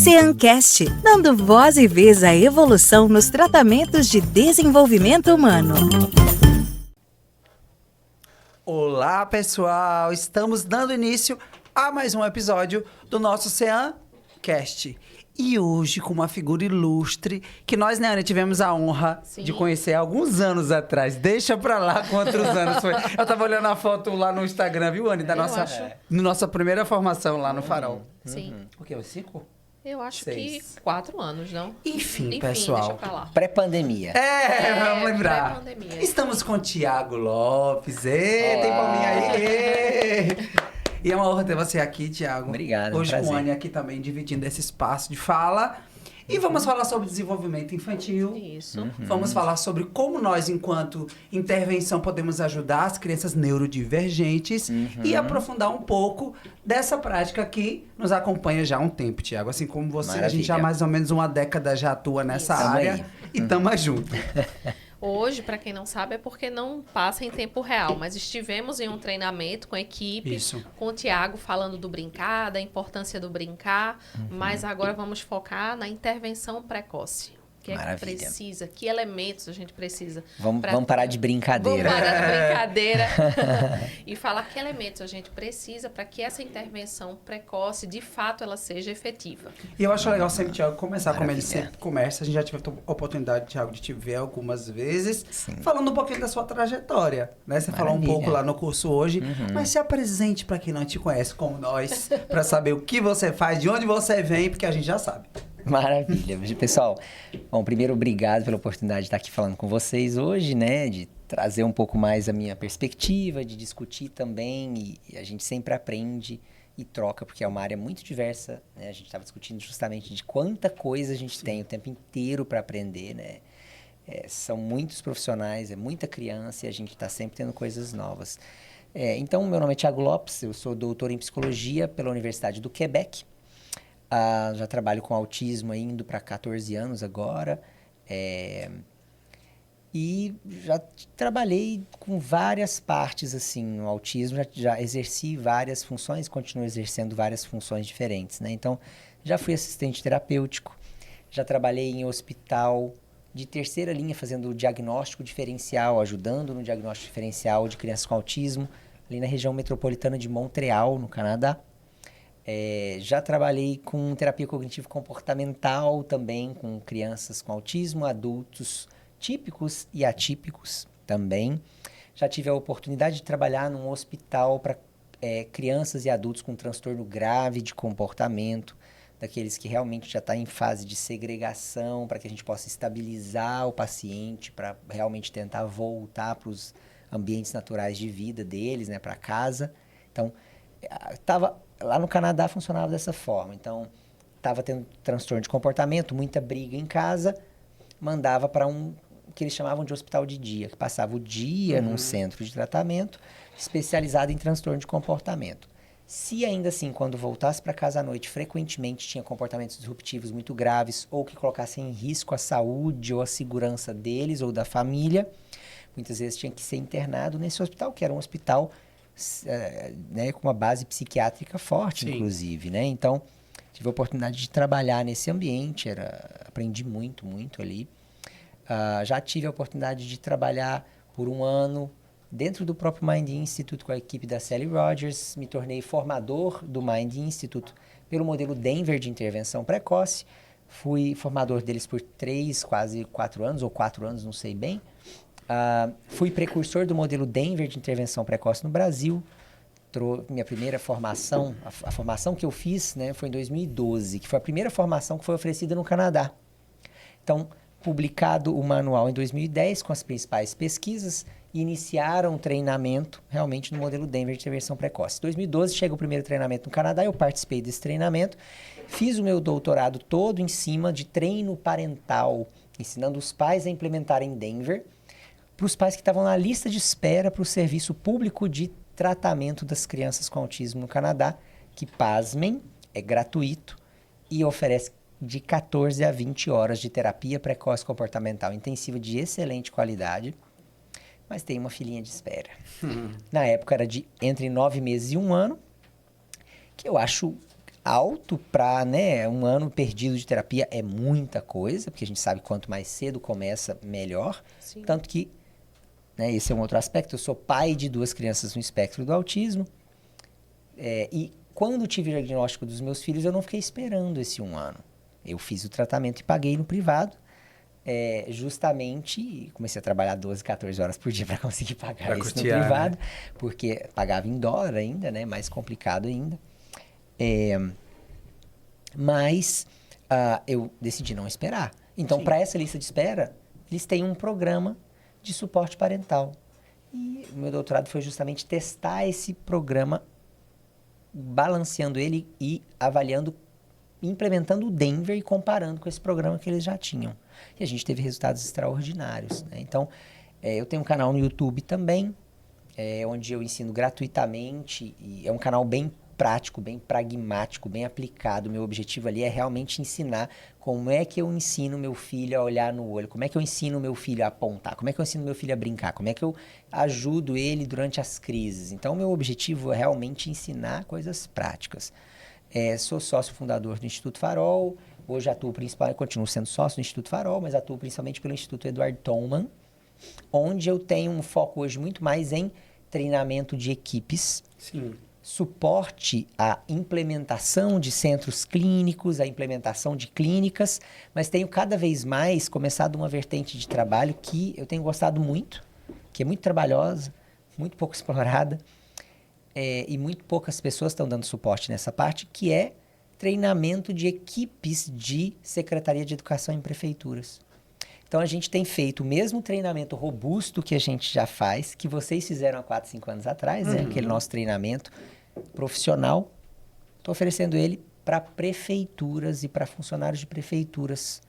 Seancast, dando voz e vez à evolução nos tratamentos de desenvolvimento humano. Olá, pessoal! Estamos dando início a mais um episódio do nosso Seancast. E hoje com uma figura ilustre que nós, né, Ana, tivemos a honra de conhecer há alguns anos atrás. Deixa pra lá quantos anos foi. Eu tava olhando a foto lá no Instagram, viu, Anny? Da nossa primeira formação lá no Farol. Sim. O quê? 5? Eu acho 6. que 4 anos, não? Enfim, pessoal. Deixa pra lá. Pré-pandemia. Vamos lembrar. Pré-pandemia. Estamos com o Thiago Lopes. Tem palminha aí. E é uma honra ter você aqui, Thiago. Obrigado, Hoje prazer. com a Anny aqui também, dividindo esse espaço de fala. E vamos falar sobre desenvolvimento infantil. Isso. Vamos falar sobre como nós, enquanto intervenção, podemos ajudar as crianças neurodivergentes e aprofundar um pouco dessa prática que nos acompanha já há um tempo, Thiago. Assim como você, a gente já há mais ou menos uma década já atua nessa área aí. E tamo junto. Hoje, para quem não sabe, é porque não passa em tempo real, mas estivemos em um treinamento com a equipe, com o Thiago falando do brincar, da importância do brincar, mas agora vamos focar na intervenção precoce. O que é que precisa? Que elementos a gente precisa? Vamos parar de brincadeira. Vamos parar de brincadeira e falar que elementos a gente precisa para que essa intervenção precoce, de fato, ela seja efetiva. E eu acho legal sempre, Thiago, começar como ele sempre começa. A gente já teve a oportunidade, Thiago, de te ver algumas vezes, falando um pouquinho da sua trajetória, né? Você falou um pouco lá no curso hoje, mas se apresente para quem não te conhece, como nós, para saber o que você faz, de onde você vem, porque a gente já sabe. Maravilha. Pessoal, bom, primeiro, obrigado pela oportunidade de estar aqui falando com vocês hoje, né? De trazer um pouco mais a minha perspectiva, de discutir também. E a gente sempre aprende e troca, porque é uma área muito diversa, né? A gente estava discutindo justamente de quanta coisa a gente tem o tempo inteiro para aprender, né? São muitos profissionais, é muita criança e a gente está sempre tendo coisas novas. Então, meu nome é Thiago Lopes, eu sou doutor em psicologia pela Universidade do Quebec. Já trabalho com autismo indo para 14 anos agora. E já trabalhei com várias partes assim no autismo, já exerci várias funções, continuo exercendo várias funções diferentes, né? Então, já fui assistente terapêutico, já trabalhei em hospital de terceira linha fazendo diagnóstico diferencial, ajudando no diagnóstico diferencial de crianças com autismo, ali na região metropolitana de Montreal, no Canadá. Já trabalhei com terapia cognitivo-comportamental também, com crianças com autismo, adultos típicos e atípicos também. Já tive a oportunidade de trabalhar num hospital para crianças e adultos com transtorno grave de comportamento, daqueles que realmente já estão em fase de segregação, para que a gente possa estabilizar o paciente, para realmente tentar voltar para os ambientes naturais de vida deles, né, para casa. Então, lá no Canadá funcionava dessa forma. Então, estava tendo transtorno de comportamento, muita briga em casa, mandava para o que eles chamavam de hospital de dia, que passava o dia num centro de tratamento especializado em transtorno de comportamento. Se ainda assim, quando voltasse para casa à noite, frequentemente tinha comportamentos disruptivos muito graves ou que colocassem em risco a saúde ou a segurança deles ou da família, muitas vezes tinha que ser internado nesse hospital, que era um hospital né, com uma base psiquiátrica forte, inclusive, né? Então, tive a oportunidade de trabalhar nesse ambiente, aprendi muito, muito ali. Já tive a oportunidade de trabalhar por um ano dentro do próprio Mind Institute com a equipe da Sally Rogers. Me tornei formador do Mind Institute pelo modelo Denver de intervenção precoce. Fui formador deles por 3, quase 4 anos, ou 4 anos, não sei bem. Fui precursor do modelo Denver de intervenção precoce no Brasil. Minha primeira formação, a formação que eu fiz, né, foi em 2012, que foi a primeira formação que foi oferecida no Canadá. Então, publicado o manual em 2010 com as principais pesquisas, iniciaram o treinamento realmente no modelo Denver de intervenção precoce. Em 2012 chega o primeiro treinamento no Canadá, eu participei desse treinamento, fiz o meu doutorado todo em cima de treino parental, ensinando os pais a implementarem Denver, para os pais que estavam na lista de espera para o serviço público de tratamento das crianças com autismo no Canadá, que, pasmem, é gratuito e oferece de 14 a 20 horas de terapia precoce comportamental intensiva de excelente qualidade, mas tem uma filinha de espera. Na época era de entre 9 meses e 1 ano, que eu acho alto para, né, um ano perdido de terapia é muita coisa, porque a gente sabe que quanto mais cedo começa, melhor. Sim. Tanto que, né, esse é um outro aspecto, eu sou pai de 2 crianças no espectro do autismo, e quando tive o diagnóstico dos meus filhos, eu não fiquei esperando esse 1 ano. Eu fiz o tratamento e paguei no privado, justamente comecei a trabalhar 12, 14 horas por dia para conseguir pagar isso no privado, né? Porque pagava em dólar ainda, né, mais complicado ainda. Mas eu decidi não esperar. Então, para essa lista de espera, eles têm um programa de suporte parental. E o meu doutorado foi justamente testar esse programa, balanceando ele e avaliando, implementando o Denver e comparando com esse programa que eles já tinham. E a gente teve resultados extraordinários, né? Então, eu tenho um canal no YouTube também, onde eu ensino gratuitamente. E é um canal bem prático, bem pragmático, bem aplicado. Meu objetivo ali é realmente ensinar como é que eu ensino meu filho a olhar no olho, como é que eu ensino meu filho a apontar, como é que eu ensino meu filho a brincar, como é que eu ajudo ele durante as crises. Então, meu objetivo é realmente ensinar coisas práticas. Sou sócio fundador do Instituto Farol, hoje atuo principalmente, continuo sendo sócio do Instituto Farol, mas atuo principalmente pelo Instituto Eduardo Thomann, onde eu tenho um foco hoje muito mais em treinamento de equipes. Sim. Suporte à implementação de centros clínicos, à implementação de clínicas, mas tenho cada vez mais começado uma vertente de trabalho que eu tenho gostado muito, que é muito trabalhosa, muito pouco explorada, e muito poucas pessoas estão dando suporte nessa parte, que é treinamento de equipes de Secretaria de Educação em prefeituras. Então, a gente tem feito o mesmo treinamento robusto que a gente já faz, que vocês fizeram há 4, 5 anos atrás, né? Aquele nosso treinamento profissional. Estou oferecendo ele para prefeituras e para funcionários de prefeituras,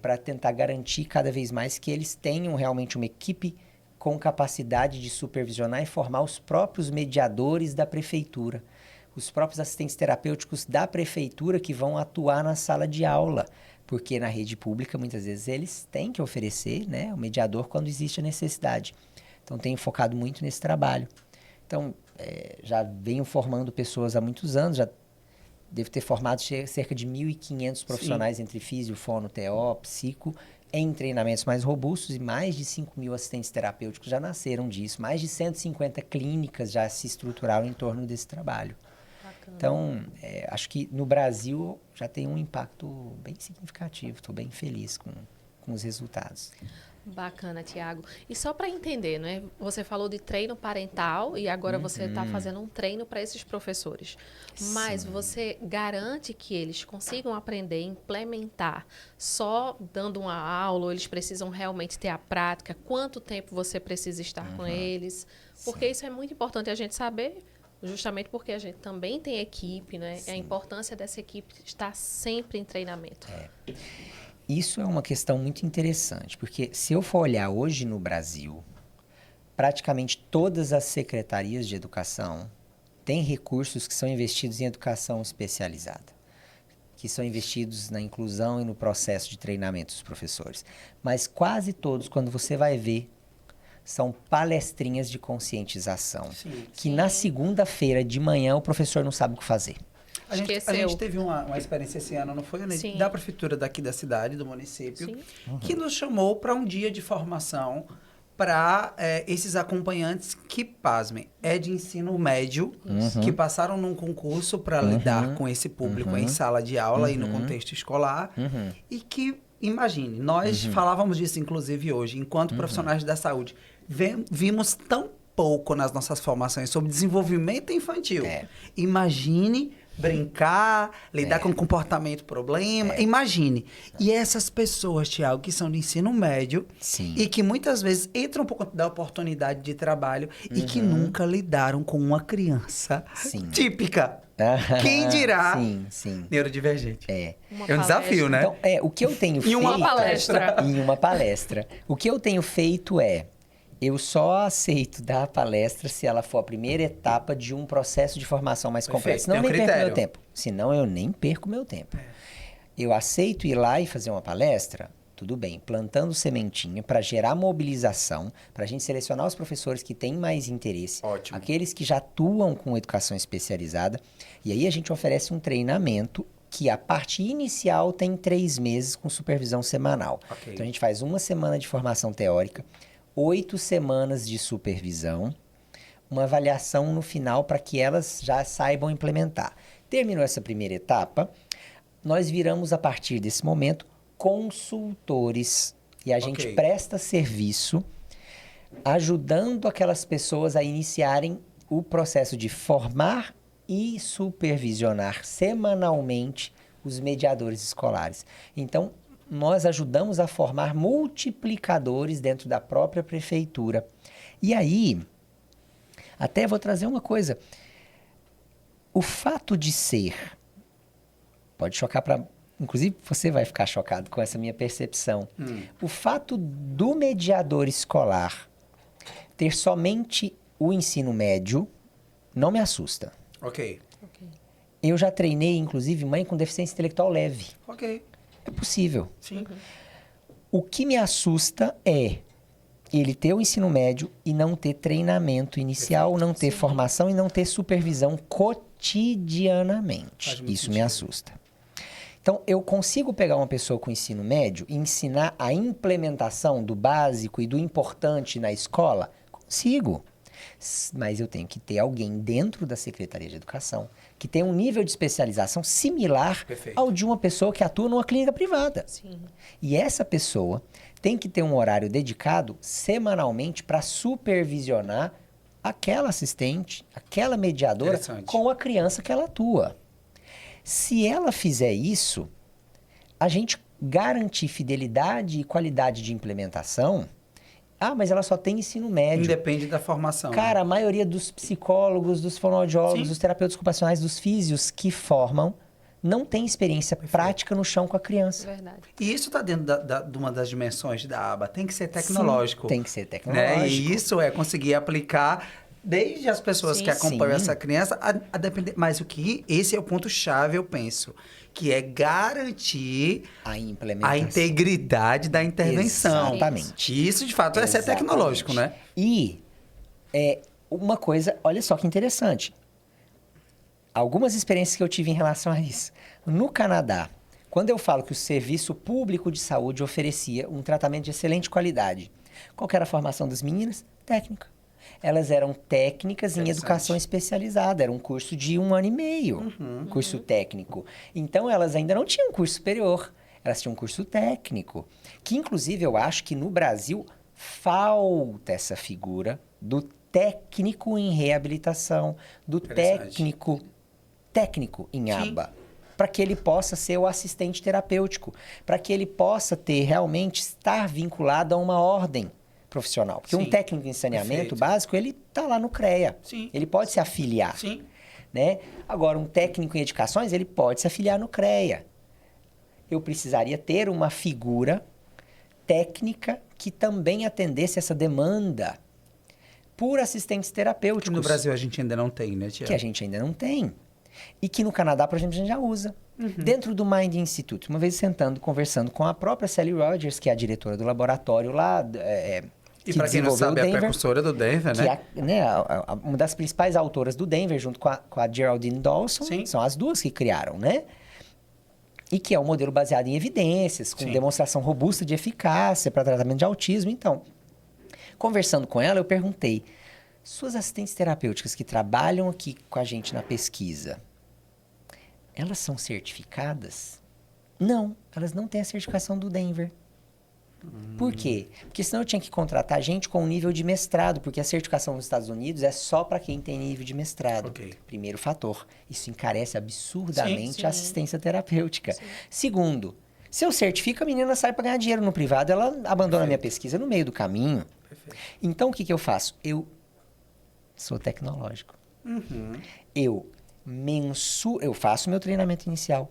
para tentar garantir cada vez mais que eles tenham realmente uma equipe com capacidade de supervisionar e formar os próprios mediadores da prefeitura, os próprios assistentes terapêuticos da prefeitura que vão atuar na sala de aula. Porque na rede pública, muitas vezes, eles têm que oferecer, né, o mediador quando existe a necessidade. Então, tenho focado muito nesse trabalho. Então, já venho formando pessoas há muitos anos, já devo ter formado cerca de 1.500 profissionais entre físio, fono, TO, psico, em treinamentos mais robustos, e mais de 5.000 assistentes terapêuticos já nasceram disso. Mais de 150 clínicas já se estruturaram em torno desse trabalho. Então, acho que no Brasil já tem um impacto bem significativo. Estou bem feliz com os resultados. Bacana, Tiago. E só para entender, né? Você falou de treino parental e agora você está fazendo um treino para esses professores. Mas você garante que eles consigam aprender, implementar só dando uma aula, ou eles precisam realmente ter a prática? Quanto tempo você precisa estar com eles? Porque isso é muito importante a gente saber. Justamente porque a gente também tem equipe, né? A importância dessa equipe estar sempre em treinamento. Isso é uma questão muito interessante, porque se eu for olhar hoje no Brasil, praticamente todas as secretarias de educação têm recursos que são investidos em educação especializada, que são investidos na inclusão e no processo de treinamento dos professores. Mas quase todos, quando você vai ver, são palestrinhas de conscientização. Que na segunda-feira de manhã o professor não sabe o que fazer. A gente teve uma experiência esse ano, não foi, da prefeitura daqui da cidade, do município, que nos chamou para um dia de formação para esses acompanhantes que, pasmem, de ensino médio, que passaram num concurso para lidar com esse público em sala de aula e no contexto escolar, e que, imagine, nós falávamos disso, inclusive, hoje, enquanto profissionais da saúde, vimos tão pouco nas nossas formações sobre desenvolvimento infantil. Imagine brincar, lidar com comportamento problema, imagine. E essas pessoas, Tiago, que são de ensino médio e que muitas vezes entram um pouco da oportunidade de trabalho e que nunca lidaram com uma criança típica. Quem dirá neurodivergente? É um desafio, né? Então, o que eu tenho feito... Em uma palestra. Em uma palestra. O que eu tenho feito eu só aceito dar a palestra se ela for a primeira etapa de um processo de formação mais complexo. Senão eu nem perco meu tempo. Eu nem perco meu tempo. Eu aceito ir lá e fazer uma palestra Tudo bem, plantando sementinha para gerar mobilização, para a gente selecionar os professores que têm mais interesse, Ótimo. aqueles que já atuam com educação especializada, e aí a gente oferece um treinamento que a parte inicial tem 3 meses com supervisão semanal. Ok. Então a gente faz 1 semana de formação teórica, 8 semanas de supervisão, uma avaliação no final para que elas já saibam implementar. Terminou essa primeira etapa, nós viramos a partir desse momento consultores e a gente presta serviço ajudando aquelas pessoas a iniciarem o processo de formar e supervisionar semanalmente os mediadores escolares. Então, nós ajudamos a formar multiplicadores dentro da própria prefeitura. E aí, até vou trazer uma coisa. O fato de ser, pode chocar para... Inclusive, você vai ficar chocado com essa minha percepção. O fato do mediador escolar ter somente o ensino médio não me assusta. Ok. Eu já treinei, inclusive, mãe com deficiência intelectual leve. Ok. É possível. Sim. O que me assusta é ele ter o ensino médio e não ter treinamento inicial, não ter formação e não ter supervisão cotidianamente. Isso me assusta. Então, eu consigo pegar uma pessoa com ensino médio e ensinar a implementação do básico e do importante na escola? Consigo. Mas eu tenho que ter alguém dentro da Secretaria de Educação que tem um nível de especialização similar ao de uma pessoa que atua numa clínica privada. Sim. E essa pessoa tem que ter um horário dedicado semanalmente para supervisionar aquela assistente, aquela mediadora com a criança que ela atua. Se ela fizer isso, a gente garante fidelidade e qualidade de implementação. Ah, mas ela só tem ensino médio. Independe da formação. Cara, a maioria dos psicólogos, dos fonoaudiólogos, dos terapeutas ocupacionais, dos físios que formam, não tem experiência prática no chão com a criança. Verdade. E isso está dentro de uma das dimensões da aba. Tem que ser tecnológico. Sim, tem que ser tecnológico. Né? E isso é conseguir aplicar desde as pessoas que acompanham essa criança a depender. Mas esse é o ponto-chave, eu penso, que é garantir a integridade da intervenção. Exatamente. Isso, de fato, é ser tecnológico, né? E uma coisa, olha só que interessante. Algumas experiências que eu tive em relação a isso. No Canadá, quando eu falo que o Serviço Público de Saúde oferecia um tratamento de excelente qualidade, qual que era a formação das meninas? Técnica. Elas eram técnicas em educação especializada. Era um curso de 1 ano e meio, curso técnico. Então, elas ainda não tinham curso superior. Elas tinham um curso técnico. Que, inclusive, eu acho que no Brasil falta essa figura do técnico em reabilitação, do técnico em aba. Para que ele possa ser o assistente terapêutico. Para que ele possa realmente estar vinculado a uma ordem profissional. Porque um técnico em saneamento básico, ele está lá no CREA. Ele pode se afiliar. Né? Agora, um técnico em edificações, ele pode se afiliar no CREA. Eu precisaria ter uma figura técnica que também atendesse essa demanda por assistentes terapêuticos. Que no Brasil a gente ainda não tem, né, Tiago? Que a gente ainda não tem. E que no Canadá, por exemplo, a gente já usa. Dentro do Mind Institute, uma vez sentando, conversando com a própria Sally Rogers, que é a diretora do laboratório lá... E para quem não sabe, é a precursora do Denver, né? Uma das principais autoras do Denver, junto com a Geraldine Dawson, são as duas que criaram, né? E que é um modelo baseado em evidências, com demonstração robusta de eficácia para tratamento de autismo. Então, conversando com ela, eu perguntei, suas assistentes terapêuticas que trabalham aqui com a gente na pesquisa, elas são certificadas? Não, elas não têm a certificação do Denver. Por quê? Porque senão eu tinha que contratar gente com um nível de mestrado, porque a certificação nos Estados Unidos é só para quem tem nível de mestrado. Primeiro fator. Isso encarece absurdamente a assistência terapêutica. Segundo, se eu certifico, a menina sai para ganhar dinheiro no privado, ela abandona a minha pesquisa no meio do caminho. Então, o que eu faço? Eu sou tecnológico. Eu faço meu treinamento inicial.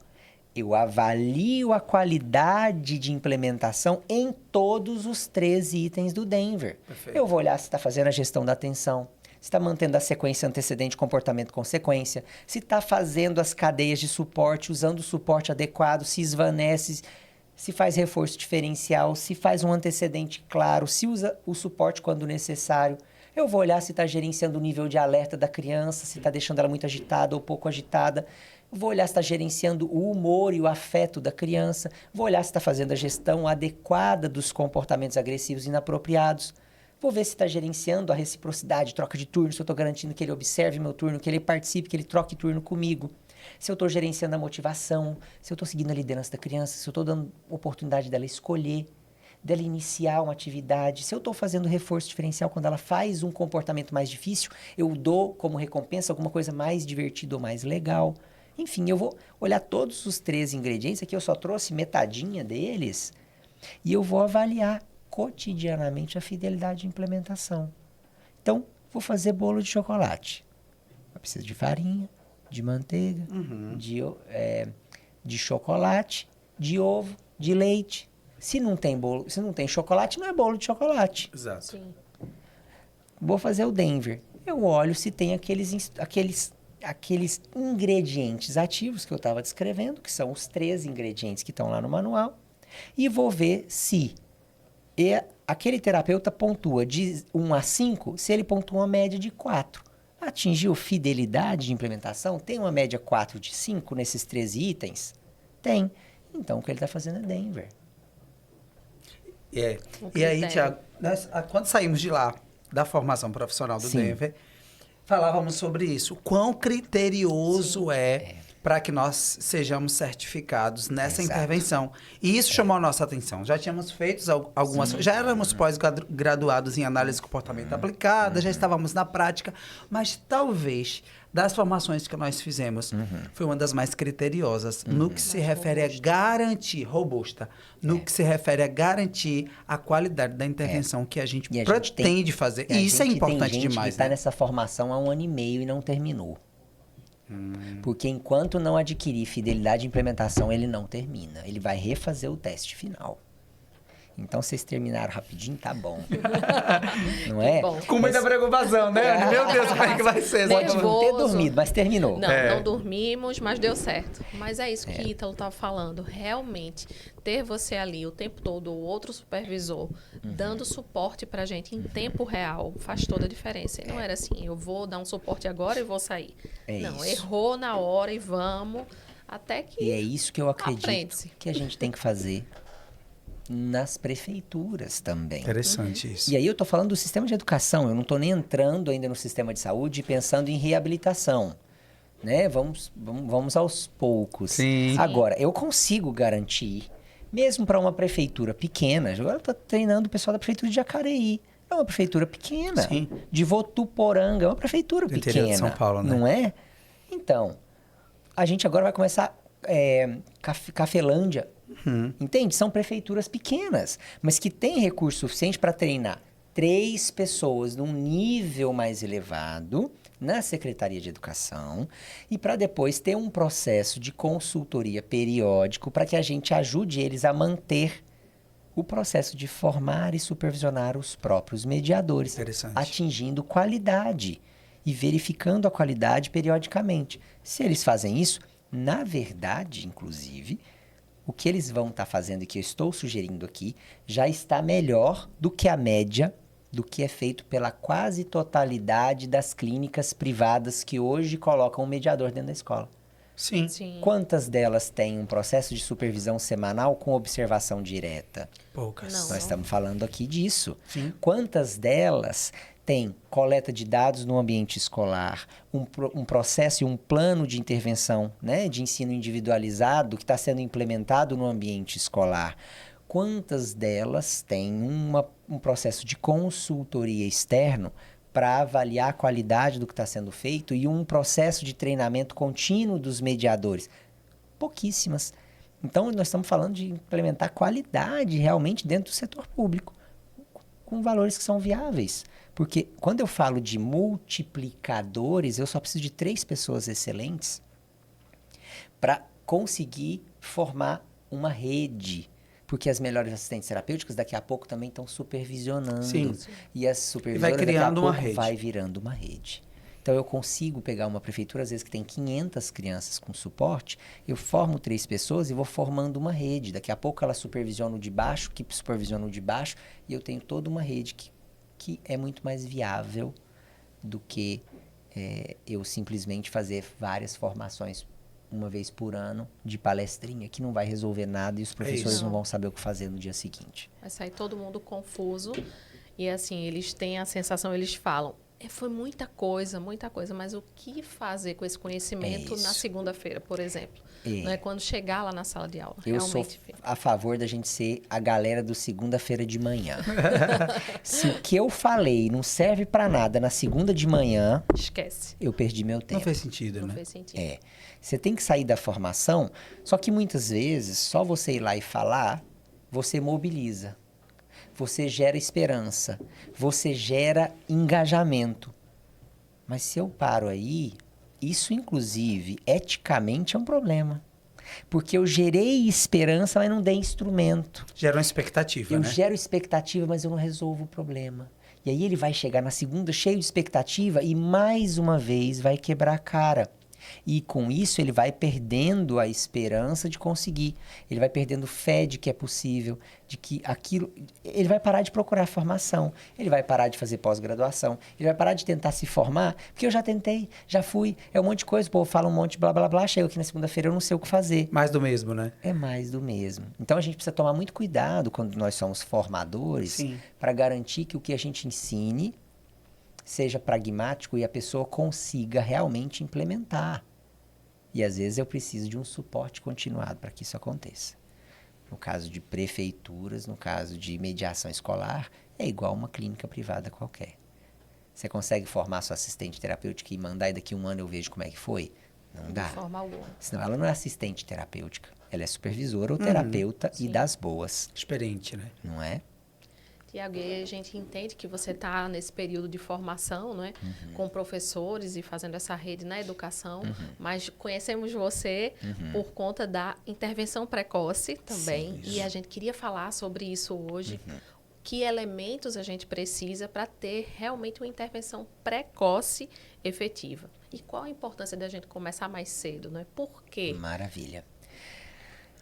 Eu avalio a qualidade de implementação em todos os 3 itens do Denver. Eu vou olhar se está fazendo a gestão da atenção, se está mantendo a sequência antecedente, comportamento, consequência, se está fazendo as cadeias de suporte, usando o suporte adequado, se esvanece. se faz reforço diferencial, se faz um antecedente claro, se usa o suporte quando necessário. Eu vou olhar se está gerenciando o nível de alerta da criança, se está deixando ela muito agitada ou pouco agitada. Vou olhar se está gerenciando o humor e o afeto da criança. Vou olhar se está fazendo a gestão adequada dos comportamentos agressivos inapropriados. Vou ver se está gerenciando a reciprocidade, troca de turno, se eu estou garantindo que ele observe meu turno, que ele participe, que ele troque turno comigo. Se eu estou gerenciando a motivação, se eu estou seguindo a liderança da criança, se eu estou dando oportunidade dela escolher, dela iniciar uma atividade, se eu estou fazendo reforço diferencial quando ela faz um comportamento mais difícil, eu dou como recompensa alguma coisa mais divertida ou mais legal. Enfim, eu vou olhar todos os 13 ingredientes, aqui eu só trouxe metadinha deles, e eu vou avaliar cotidianamente a fidelidade de implementação. Então, vou fazer bolo de chocolate. Eu preciso de farinha, de manteiga, de chocolate, de ovo, de leite. Se não tem bolo, se não tem chocolate, não é bolo de chocolate. Exato. Sim. Vou fazer o Denver. Eu olho se tem aqueles ingredientes ativos que eu estava descrevendo, que são os 13 ingredientes que estão lá no manual, e vou ver se aquele terapeuta pontua de 1 a 5, se ele pontua uma média de 4. Atingiu fidelidade de implementação? Tem uma média 4 de 5 nesses 13 itens? Tem. Então, o que ele está fazendo é Denver. E aí, Tiago, quando saímos de lá, da formação profissional do Denver, falávamos sobre isso. Quão criterioso para que nós sejamos certificados nessa intervenção. E isso chamou a nossa atenção. Já tínhamos feito algumas... Já éramos pós-graduados em análise de comportamento aplicada, já estávamos na prática, mas talvez das formações que nós fizemos, foi uma das mais criteriosas no que se refere a garantir, robusta, no que se refere a garantir a qualidade da intervenção que a gente pretende fazer. E isso é importante demais. Está nessa formação há 1 ano e meio e não terminou. Porque enquanto não adquirir fidelidade de implementação, ele não termina. Ele vai refazer o teste final. Então, vocês terminaram rapidinho, tá bom. Não é? Bom. Com muita preocupação, né? Meu Deus, como é que vai ser? Pode não ter dormido, mas terminou. Não dormimos, mas deu certo. Mas é isso que Ítalo estava falando. Realmente, ter você ali o tempo todo, o outro supervisor, dando suporte pra gente em tempo real, faz toda a diferença. E não era assim, eu vou dar um suporte agora e vou sair. Não, errou na hora e vamos, até que E é isso que eu acredito aprende-se. que a gente tem que fazer nas prefeituras também. Interessante isso. E aí eu tô falando do sistema de educação, eu não tô nem entrando ainda no sistema de saúde pensando em reabilitação, né? Vamos aos poucos. Sim. Agora, eu consigo garantir, mesmo para uma prefeitura pequena, agora eu tô treinando o pessoal da prefeitura de Jacareí, é uma prefeitura pequena. Sim. De Votuporanga, é uma prefeitura Do interior pequena. de São Paulo, né? Não é? Então, a gente agora vai começar Cafelândia. Entende? São prefeituras pequenas, mas que têm recurso suficiente para treinar 3 pessoas num nível mais elevado na Secretaria de Educação e para depois ter um processo de consultoria periódico para que a gente ajude eles a manter o processo de formar e supervisionar os próprios mediadores, atingindo qualidade e verificando a qualidade periodicamente. Se eles fazem isso, na verdade, inclusive, o que eles vão estar fazendo e que eu estou sugerindo aqui já está melhor do que a média do que é feito pela quase totalidade das clínicas privadas que hoje colocam um mediador dentro da escola. Sim. Quantas delas têm um processo de supervisão semanal com observação direta? Poucas. Nós estamos falando aqui disso. Sim. Quantas delas têm coleta de dados no ambiente escolar, um processo e um plano de intervenção, né, de ensino individualizado que está sendo implementado no ambiente escolar? Quantas delas têm um processo de consultoria externo para avaliar a qualidade do que está sendo feito e um processo de treinamento contínuo dos mediadores? Pouquíssimas. Então, nós estamos falando de implementar qualidade realmente dentro do setor público, com valores que são viáveis. Porque quando eu falo de multiplicadores, eu só preciso de 3 pessoas excelentes para conseguir formar uma rede. Porque as melhores assistentes terapêuticas daqui a pouco também estão supervisionando. Sim. E as supervisoras vai criando daqui a pouco uma rede. vai virando uma rede. Então, eu consigo pegar uma prefeitura, às vezes, que tem 500 crianças com suporte, eu formo 3 pessoas e vou formando uma rede. Daqui a pouco ela supervisiona o de baixo, que supervisiona o de baixo, e eu tenho toda uma rede que é muito mais viável do que eu simplesmente fazer várias formações uma vez por ano de palestrinha, que não vai resolver nada e os professores não vão saber o que fazer no dia seguinte. Vai sair todo mundo confuso. E assim, eles têm a sensação, eles falam, foi muita coisa, mas o que fazer com esse conhecimento na segunda-feira, por exemplo? Não é quando chegar lá na sala de aula. Eu sou a favor da gente ser a galera do segunda-feira de manhã. Se o que eu falei não serve pra nada na segunda de manhã... Esquece. Eu perdi meu tempo. Não fez sentido, né? Não fez sentido. Você tem que sair da formação, só que muitas vezes, só você ir lá e falar, você mobiliza. Você gera esperança, você gera engajamento. Mas se eu paro aí, isso inclusive, eticamente, é um problema. Porque eu gerei esperança, mas não dei instrumento. Gera uma expectativa, né? Eu né? gero expectativa, mas eu não resolvo o problema. E aí ele vai chegar na segunda cheio de expectativa e mais uma vez vai quebrar a cara. E com isso ele vai perdendo a esperança de conseguir. Ele vai perdendo fé de que é possível, de que aquilo... Ele vai parar de procurar formação, ele vai parar de fazer pós-graduação, ele vai parar de tentar se formar, porque eu já tentei, já fui, é um monte de coisa, pô, fala um monte de blá, blá, blá, chego aqui na segunda-feira, eu não sei o que fazer. Mais do mesmo, né? É mais do mesmo. Então a gente precisa tomar muito cuidado quando nós somos formadores para garantir que o que a gente ensine seja pragmático e a pessoa consiga realmente implementar. E às vezes eu preciso de um suporte continuado para que isso aconteça. No caso de prefeituras, no caso de mediação escolar, é igual uma clínica privada qualquer. Você consegue formar sua assistente terapêutica e mandar e daqui a um ano eu vejo como é que foi? Não dá. De forma alguma. Senão ela não é assistente terapêutica. Ela é supervisora ou terapeuta e das boas. Experiente, né? Não é? Tiago, e a gente entende que você está nesse período de formação, não é? Com professores e fazendo essa rede na educação, mas conhecemos você por conta da intervenção precoce também, e a gente queria falar sobre isso hoje. Que elementos a gente precisa para ter realmente uma intervenção precoce efetiva? E qual a importância da gente começar mais cedo, não é? Por quê? Maravilha.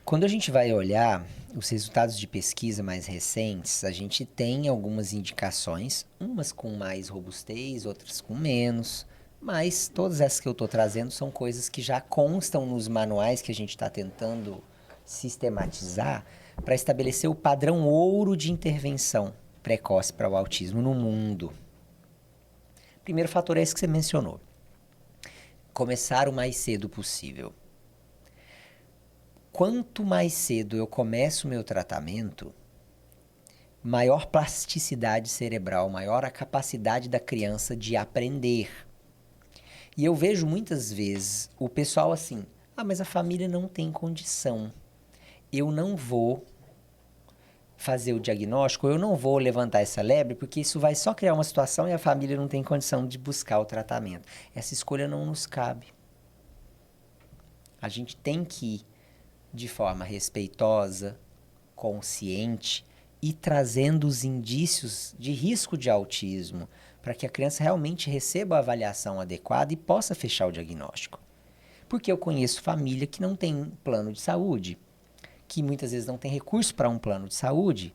Quando a gente vai olhar os resultados de pesquisa mais recentes, a gente tem algumas indicações, umas com mais robustez, outras com menos, mas todas essas que eu estou trazendo são coisas que já constam nos manuais que a gente está tentando sistematizar para estabelecer o padrão ouro de intervenção precoce para o autismo no mundo. O primeiro fator é esse que você mencionou. Começar o mais cedo possível. Quanto mais cedo eu começo o meu tratamento, maior plasticidade cerebral, maior a capacidade da criança de aprender. E eu vejo muitas vezes o pessoal assim, mas a família não tem condição. Eu não vou fazer o diagnóstico, eu não vou levantar essa lebre, porque isso vai só criar uma situação e a família não tem condição de buscar o tratamento. Essa escolha não nos cabe. A gente tem que ir de forma respeitosa, consciente e trazendo os indícios de risco de autismo para que a criança realmente receba a avaliação adequada e possa fechar o diagnóstico. Porque eu conheço família que não tem plano de saúde, que muitas vezes não tem recurso para um plano de saúde,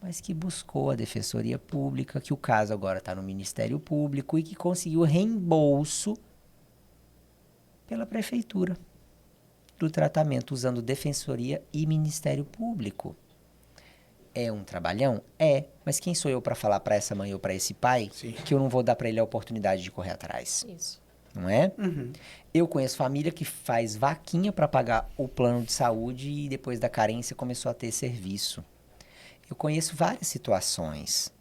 mas que buscou a Defensoria Pública, que o caso agora está no Ministério Público e que conseguiu reembolso pela Prefeitura do tratamento usando Defensoria e Ministério Público. É um trabalhão? É. Mas quem sou eu para falar para essa mãe ou para esse pai que eu não vou dar para ele a oportunidade de correr atrás? Isso. Não é? Eu conheço família que faz vaquinha para pagar o plano de saúde e depois da carência começou a ter serviço. Eu conheço várias situações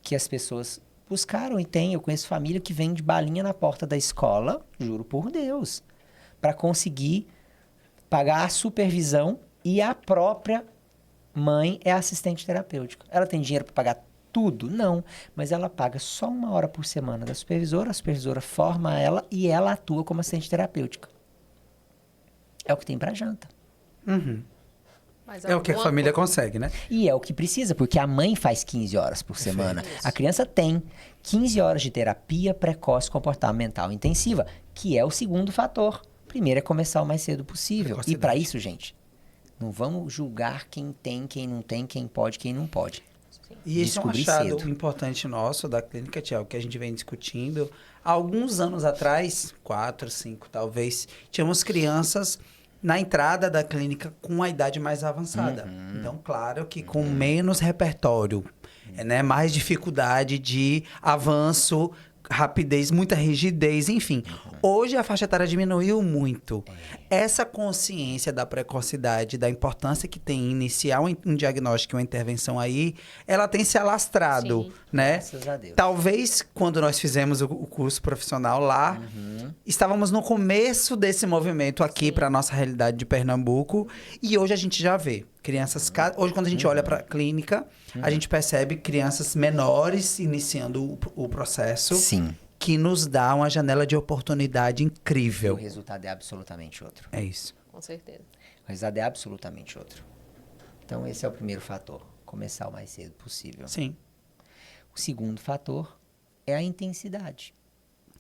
que as pessoas buscaram e tem. Eu conheço família que vende balinha na porta da escola, juro por Deus, para conseguir pagar a supervisão e a própria mãe é assistente terapêutica. Ela tem dinheiro para pagar tudo? Não, mas ela paga só 1 hora por semana da supervisora, a supervisora forma ela e ela atua como assistente terapêutica. É o que tem para janta. Mas É o que a família consegue, né? E é o que precisa, porque a mãe faz 15 horas por semana. A criança tem 15 horas de terapia precoce comportamental intensiva, que é o segundo fator. Primeiro é começar o mais cedo possível. E para isso, gente, não vamos julgar quem tem, quem não tem, quem pode, quem não pode. E esse é um Descobrir achado cedo. importante nosso da clínica, Tiago, que a gente vem discutindo. Há alguns anos atrás, 4, 5 talvez, tínhamos crianças na entrada da clínica com a idade mais avançada. Então, claro que com menos repertório, né? Mais dificuldade de avanço, rapidez, muita rigidez, enfim. Hoje a faixa etária diminuiu muito. Essa consciência da precocidade, da importância que tem em iniciar um diagnóstico, uma intervenção aí, ela tem se alastrado, Sim. né? Graças a Deus. Talvez quando nós fizemos o curso profissional lá, estávamos no começo desse movimento aqui para nossa realidade de Pernambuco, e hoje a gente já vê crianças. Hoje, quando a gente olha para a clínica, a gente percebe crianças menores iniciando o processo. Sim. Que nos dá uma janela de oportunidade O incrível. resultado é absolutamente outro. É isso. Com certeza. O resultado é absolutamente outro. Então, esse é o primeiro fator. Começar o mais cedo possível. Sim. O segundo fator é a intensidade.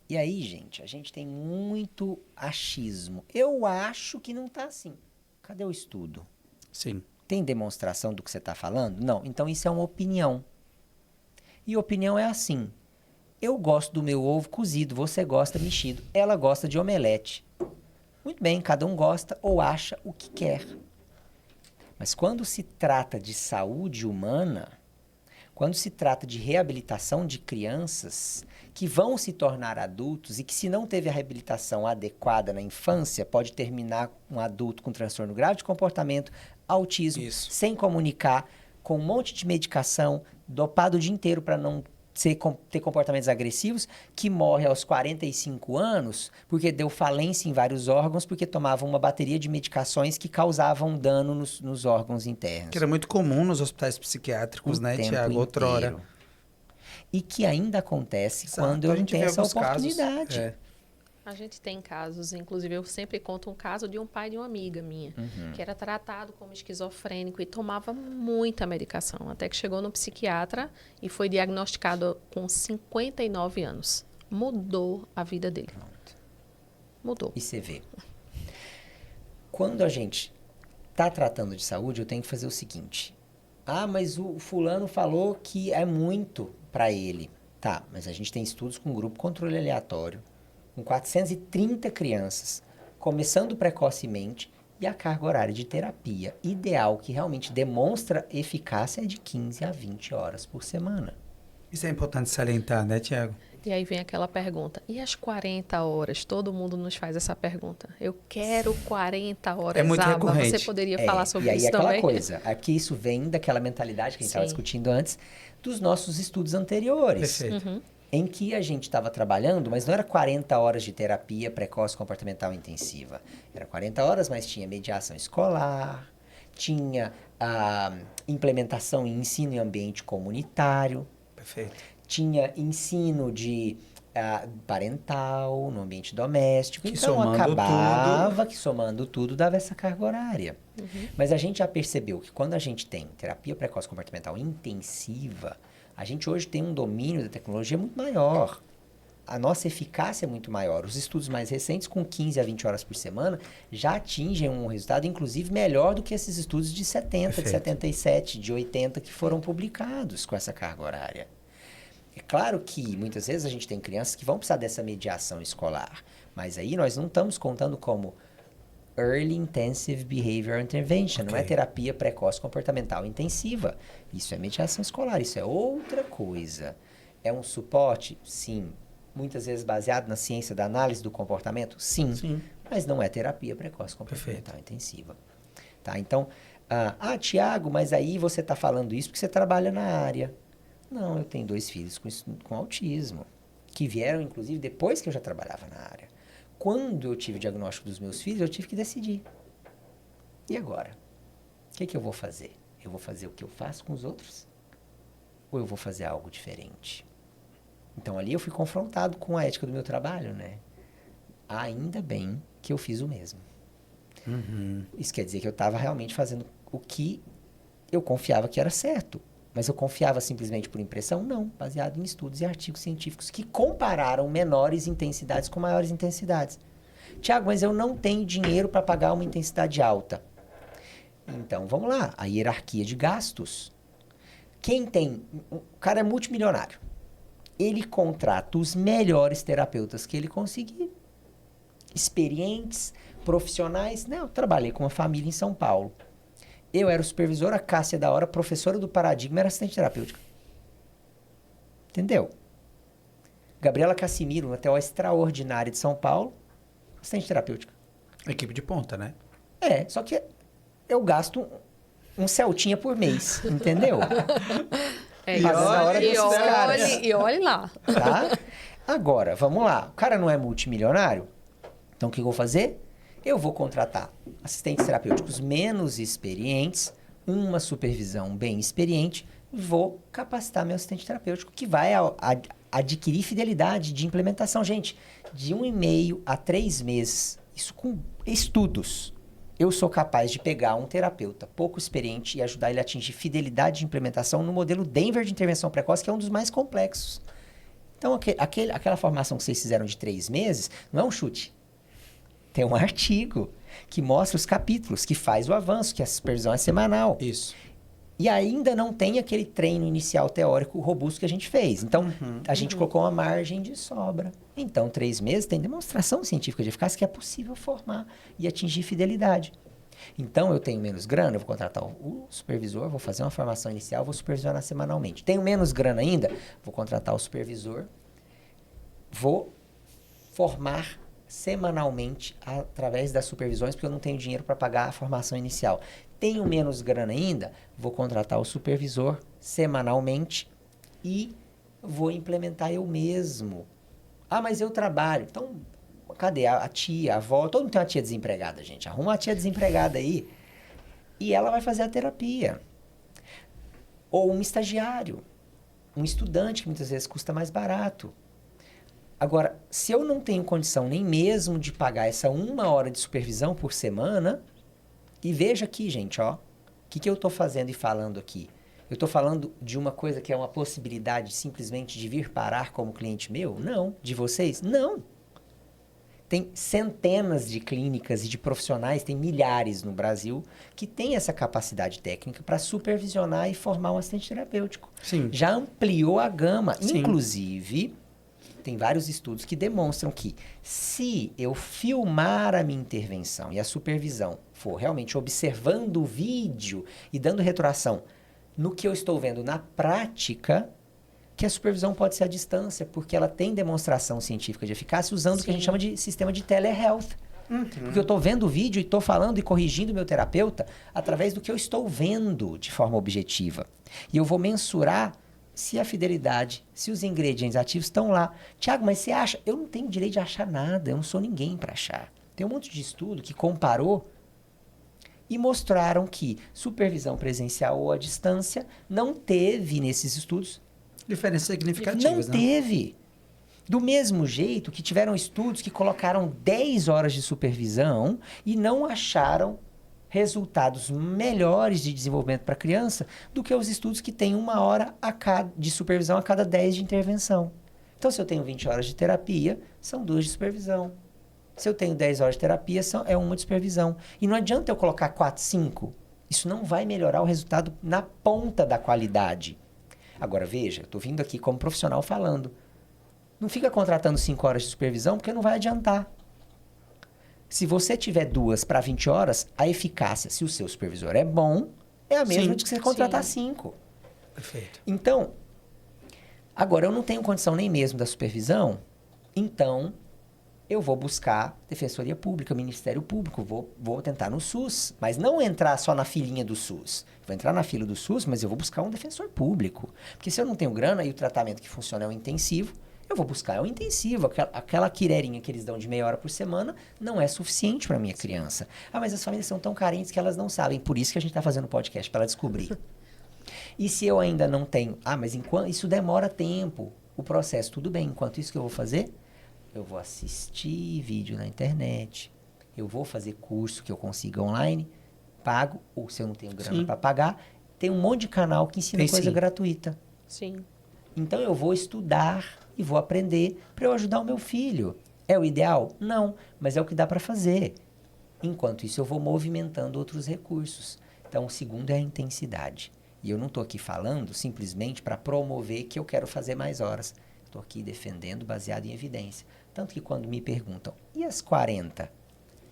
E aí, gente, a gente tem muito achismo. Eu acho que não está assim. Cadê o estudo? Sim. Tem demonstração do que você está falando? Não. Então, isso é uma opinião. E opinião é assim. Eu gosto do meu ovo cozido, você gosta mexido. Ela gosta de omelete. Muito bem, cada um gosta ou acha o que quer. Mas quando se trata de saúde humana, quando se trata de reabilitação de crianças que vão se tornar adultos e que, se não teve a reabilitação adequada na infância, pode terminar um adulto com transtorno grave de comportamento, autismo, Isso. sem comunicar, com um monte de medicação, dopado o dia inteiro para não ter comportamentos agressivos, que morre aos 45 anos porque deu falência em vários órgãos, porque tomava uma bateria de medicações que causavam dano nos órgãos internos. Que era muito comum nos hospitais psiquiátricos, O né, tempo Tiago? Outrora. inteiro. E que ainda acontece Exato, quando eu a não gente tenho vê essa alguns casos. oportunidade. É. A gente tem casos, inclusive eu sempre conto um caso de um pai de uma amiga minha, que era tratado como esquizofrênico e tomava muita medicação, até que chegou no psiquiatra e foi diagnosticado com 59 anos. Mudou a vida dele. Mudou. E você vê. Quando a gente está tratando de saúde, eu tenho que fazer o seguinte. Ah, mas o fulano falou que é muito para ele. Tá, mas a gente tem estudos com grupo controle aleatório, com 430 crianças, começando precocemente, e a carga horária de terapia ideal, que realmente demonstra eficácia, é de 15 a 20 horas por semana. Isso é importante salientar, né, Tiago? E aí vem aquela pergunta, e as 40 horas? Todo mundo nos faz essa pergunta. Eu quero 40 horas. É muito recorrente. Você poderia falar sobre e aí isso é aquela também? coisa, aqui isso vem daquela mentalidade que a gente estava Sim. discutindo antes, dos nossos estudos anteriores. Perfeito. Em que a gente estava trabalhando, mas não era 40 horas de terapia precoce comportamental intensiva. Era 40 horas, mas tinha mediação escolar, tinha a implementação em ensino em ambiente comunitário, Perfeito. tinha ensino de parental, no ambiente doméstico. Que Então, somando acabava que somando tudo dava essa carga horária. Mas a gente já percebeu que quando a gente tem terapia precoce comportamental intensiva, a gente hoje tem um domínio da tecnologia muito maior. A nossa eficácia é muito maior. Os estudos mais recentes, com 15 a 20 horas por semana, já atingem um resultado, inclusive, melhor do que esses estudos de 70, Perfeito. de 77, de 80, que foram publicados com essa carga horária. É claro que, muitas vezes, a gente tem crianças que vão precisar dessa mediação escolar. Mas aí nós não estamos contando como Early Intensive Behavioral Intervention, não é terapia precoce comportamental intensiva. Isso é mediação escolar, isso é outra coisa. É um suporte? Sim. Muitas vezes baseado na ciência da análise do comportamento? Sim. Sim. Mas não é terapia precoce comportamental intensiva. Tá? Então, Tiago, mas aí você está falando isso porque você trabalha na área. Não, eu tenho 2 filhos com autismo, que vieram, inclusive, depois que eu já trabalhava na área. Quando eu tive o diagnóstico dos meus filhos, eu tive que decidir. E agora? O que eu vou fazer? Eu vou fazer o que eu faço com os outros? Ou eu vou fazer algo diferente? Então, ali eu fui confrontado com a ética do meu trabalho, né? Ainda bem que eu fiz o mesmo. Isso quer dizer que eu estava realmente fazendo o que eu confiava que era certo. Mas eu confiava simplesmente por impressão? Não, baseado em estudos e artigos científicos que compararam menores intensidades com maiores intensidades. Tiago, mas eu não tenho dinheiro para pagar uma intensidade alta. Então, vamos lá, a hierarquia de gastos. Quem tem... O cara é multimilionário. Ele contrata os melhores terapeutas que ele conseguir. Experientes, profissionais. Eu trabalhei com uma família em São Paulo. Eu era o supervisor, a Cássia da hora, professora do Paradigma, era assistente terapêutica. Entendeu? Gabriela Cassimiro, uma TO extraordinária de São Paulo, assistente terapêutica. Equipe de ponta, né? Só que eu gasto um Celtinha por mês, entendeu? E olhe lá. Tá? Agora, vamos lá. O cara não é multimilionário? Então, o que eu vou fazer? Eu vou contratar assistentes terapêuticos menos experientes, uma supervisão bem experiente, vou capacitar meu assistente terapêutico, que vai adquirir fidelidade de implementação. Gente, de 1,5 a 3 meses, isso com estudos, eu sou capaz de pegar um terapeuta pouco experiente e ajudar ele a atingir fidelidade de implementação no modelo Denver de intervenção precoce, que é um dos mais complexos. Então, aquela formação que vocês fizeram de 3 meses, não é um chute. Tem um artigo que mostra os capítulos, que faz o avanço, que a supervisão é semanal. Isso. E ainda não tem aquele treino inicial teórico robusto que a gente fez. Então, a gente colocou uma margem de sobra. Então, 3 meses tem demonstração científica de eficácia que é possível formar e atingir fidelidade. Então, eu tenho menos grana, eu vou contratar o supervisor, vou fazer uma formação inicial, vou supervisionar semanalmente. Tenho menos grana ainda, vou contratar o supervisor, vou formar semanalmente através das supervisões, porque eu não tenho dinheiro para pagar a formação inicial. Tenho menos grana ainda, vou contratar o supervisor semanalmente e vou implementar eu mesmo. Ah, mas eu trabalho. Então, cadê a tia, a avó? Todo mundo tem uma tia desempregada, gente. Arruma uma tia desempregada aí e ela vai fazer a terapia. Ou um estagiário, um estudante que muitas vezes custa mais barato. Agora, se eu não tenho condição nem mesmo de pagar essa 1 hora de supervisão por semana, e veja aqui, gente, ó, o que eu estou fazendo e falando aqui? Eu estou falando de uma coisa que é uma possibilidade simplesmente de vir parar como cliente meu? Não. De vocês? Não. Tem centenas de clínicas e de profissionais, tem milhares no Brasil, que têm essa capacidade técnica para supervisionar e formar um assistente terapêutico. Sim. Já ampliou a gama. Sim. Inclusive, tem vários estudos que demonstram que se eu filmar a minha intervenção e a supervisão for realmente observando o vídeo e dando retroação no que eu estou vendo na prática, que a supervisão pode ser à distância, porque ela tem demonstração científica de eficácia usando o que a gente chama de sistema de telehealth. Porque eu estou vendo o vídeo e estou falando e corrigindo o meu terapeuta através do que eu estou vendo de forma objetiva. E eu vou mensurar se a fidelidade, se os ingredientes ativos estão lá. Tiago, mas você acha? Eu não tenho direito de achar nada, eu não sou ninguém para achar. Tem um monte de estudo que comparou e mostraram que supervisão presencial ou à distância não teve nesses estudos. Diferenças significativas, Não teve. Do mesmo jeito que tiveram estudos que colocaram 10 horas de supervisão e não acharam resultados melhores de desenvolvimento para a criança do que os estudos que têm 1 hora de supervisão a cada 10 de intervenção. Então, se eu tenho 20 horas de terapia, são 2 de supervisão. Se eu tenho 10 horas de terapia, é 1 de supervisão. E não adianta eu colocar 4, 5. Isso não vai melhorar o resultado na ponta da qualidade. Agora, veja, eu estou vindo aqui como profissional falando. Não fica contratando 5 horas de supervisão, porque não vai adiantar. Se você tiver 2 para 20 horas, a eficácia, se o seu supervisor é bom, é a mesma de que você contratar 5. Perfeito. Então, agora eu não tenho condição nem mesmo da supervisão, então eu vou buscar Defensoria Pública, Ministério Público, vou tentar no SUS, mas não entrar só na filinha do SUS. Vou entrar na fila do SUS, mas eu vou buscar um defensor público. Porque se eu não tenho grana e o tratamento que funciona é o intensivo, eu vou buscar o intensivo. Aquela quirerinha que eles dão de meia hora por semana não é suficiente para minha criança. Ah, mas as famílias são tão carentes que elas não sabem. Por isso que a gente está fazendo podcast, para ela descobrir. E se eu ainda não tenho... Ah, mas isso demora tempo. O processo, tudo bem. Enquanto isso que eu vou fazer... Eu vou assistir vídeo na internet, eu vou fazer curso que eu consiga online, pago, ou se eu não tenho grana para pagar, tem um monte de canal que ensina coisa gratuita. Sim. Então eu vou estudar e vou aprender para eu ajudar o meu filho. É o ideal? Não, mas é o que dá para fazer. Enquanto isso, eu vou movimentando outros recursos. Então, o segundo é a intensidade. E eu não estou aqui falando simplesmente para promover que eu quero fazer mais horas. Estou aqui defendendo baseado em evidência. Tanto que quando me perguntam, e as 40?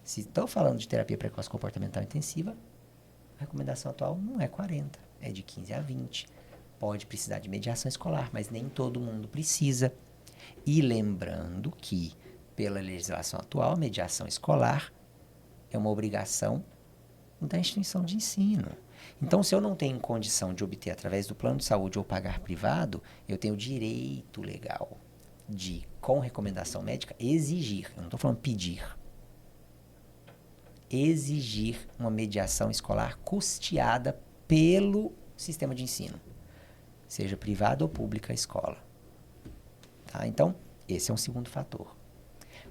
Se estou falando de terapia precoce comportamental intensiva, a recomendação atual não é 40, é de 15 a 20. Pode precisar de mediação escolar, mas nem todo mundo precisa. E lembrando que, pela legislação atual, a mediação escolar é uma obrigação da instituição de ensino. Então, se eu não tenho condição de obter através do plano de saúde ou pagar privado, eu tenho direito legal de, com recomendação médica, exigir, eu não estou falando pedir, exigir uma mediação escolar custeada pelo sistema de ensino, seja privada ou pública a escola. Tá? Então, esse é um segundo fator.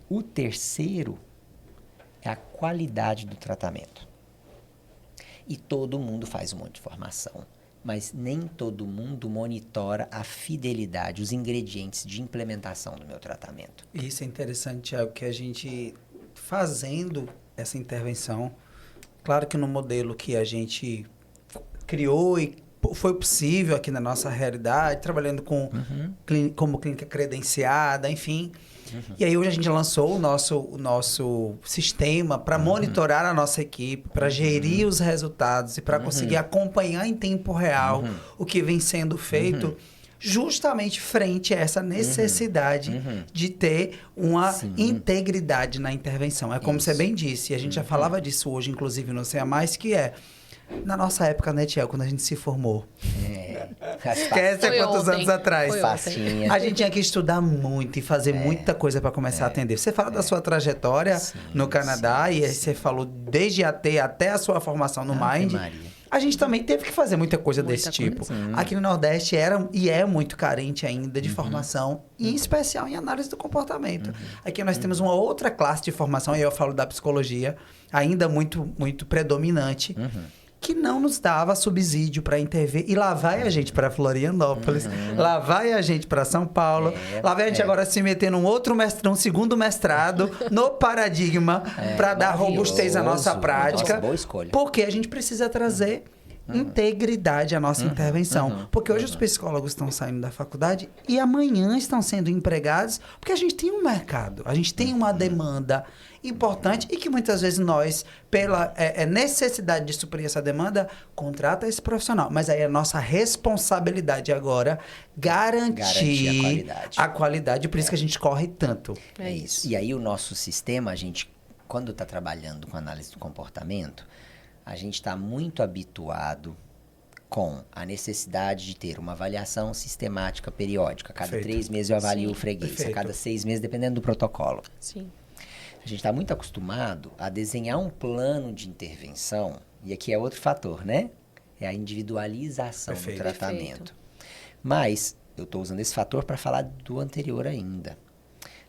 O terceiro é a qualidade do tratamento. E todo mundo faz um monte de formação, mas nem todo mundo monitora a fidelidade, os ingredientes de implementação do meu tratamento. Isso é interessante, Thiago, que a gente fazendo essa intervenção, claro que no modelo que a gente criou e foi possível aqui na nossa realidade, trabalhando com como clínica credenciada, enfim. E aí hoje a gente lançou o nosso sistema para monitorar a nossa equipe, para gerir os resultados e para conseguir acompanhar em tempo real o que vem sendo feito, justamente frente a essa necessidade de ter uma integridade na intervenção. É como você bem disse, e a gente já falava disso hoje, inclusive no CEA+, que é na nossa época, né, Tiel, quando a gente se formou. Esquece quantos anos atrás. A gente tinha que estudar muito e fazer muita coisa para começar a atender. Você fala da sua trajetória no Canadá e aí você falou desde AT até a sua formação no Mind. A gente também teve que fazer muita coisa desse tipo. Aqui no Nordeste era e é muito carente ainda de formação, em especial em análise do comportamento. Aqui nós temos uma outra classe de formação, e eu falo da psicologia, ainda muito, muito predominante, que não nos dava subsídio para intervir. E lá vai a gente para Florianópolis, lá vai a gente para São Paulo, lá vai a gente agora se meter num outro mestrado, um segundo mestrado no paradigma para dar robustez à nossa prática. Nossa, boa escolha. Porque a gente precisa trazer integridade à nossa intervenção. Porque hoje os psicólogos estão saindo da faculdade e amanhã estão sendo empregados porque a gente tem um mercado, a gente tem uma demanda importante e que muitas vezes nós, pela necessidade de suprir essa demanda, contrata esse profissional. Mas aí é a nossa responsabilidade agora garantir a qualidade, por isso que a gente corre tanto. É isso. E aí o nosso sistema, a gente, quando está trabalhando com análise do comportamento, a gente está muito habituado com a necessidade de ter uma avaliação sistemática, periódica. A cada 3 meses eu avalio o freguês, a cada 6 meses, dependendo do protocolo. Sim. A gente está muito acostumado a desenhar um plano de intervenção, e aqui é outro fator, né? É a individualização do tratamento. Mas eu estou usando esse fator para falar do anterior ainda.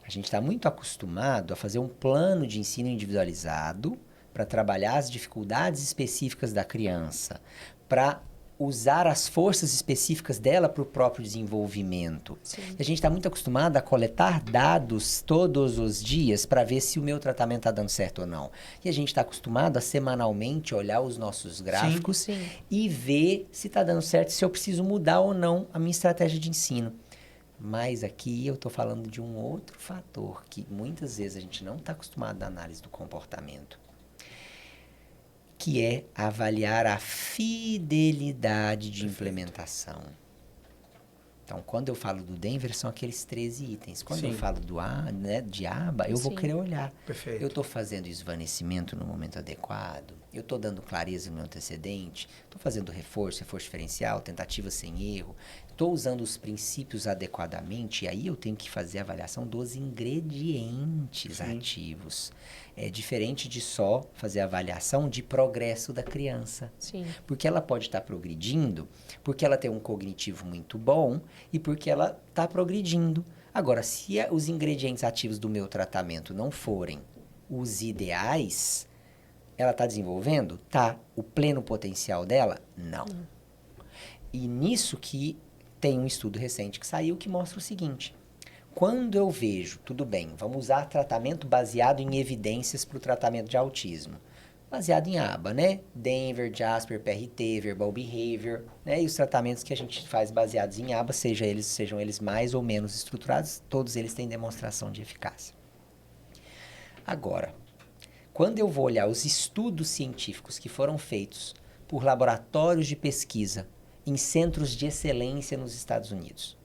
A gente está muito acostumado a fazer um plano de ensino individualizado para trabalhar as dificuldades específicas da criança, para usar as forças específicas dela para o próprio desenvolvimento. A gente está muito acostumado a coletar dados todos os dias para ver se o meu tratamento está dando certo ou não. E a gente está acostumado a semanalmente olhar os nossos gráficos e ver se está dando certo, se eu preciso mudar ou não a minha estratégia de ensino. Mas aqui eu estou falando de um outro fator que muitas vezes a gente não está acostumado na análise do comportamento, que é avaliar a fidelidade de implementação. Então, quando eu falo do Denver, são aqueles 13 itens. Quando eu falo de aba, eu vou querer olhar. Perfeito. Eu estou fazendo esvanecimento no momento adequado? Eu estou dando clareza no meu antecedente? Estou fazendo reforço diferencial, tentativa sem erro? Estou usando os princípios adequadamente? E aí eu tenho que fazer a avaliação dos ingredientes ativos. É diferente de só fazer a avaliação de progresso da criança. Porque ela pode estar progredindo, porque ela tem um cognitivo muito bom e porque ela está progredindo. Agora, se os ingredientes ativos do meu tratamento não forem os ideais, Ela está desenvolvendo? Tá. O pleno potencial dela? Não. E nisso que tem um estudo recente que saiu que mostra o seguinte. Quando eu vejo, tudo bem, vamos usar tratamento baseado em evidências para o tratamento de autismo. Baseado em ABA, né? Denver, Jasper, PRT, Verbal Behavior, né? E os tratamentos que a gente faz baseados em ABA, sejam eles mais ou menos estruturados, todos eles têm demonstração de eficácia. Agora, quando eu vou olhar os estudos científicos que foram feitos por laboratórios de pesquisa em centros de excelência nos Estados Unidos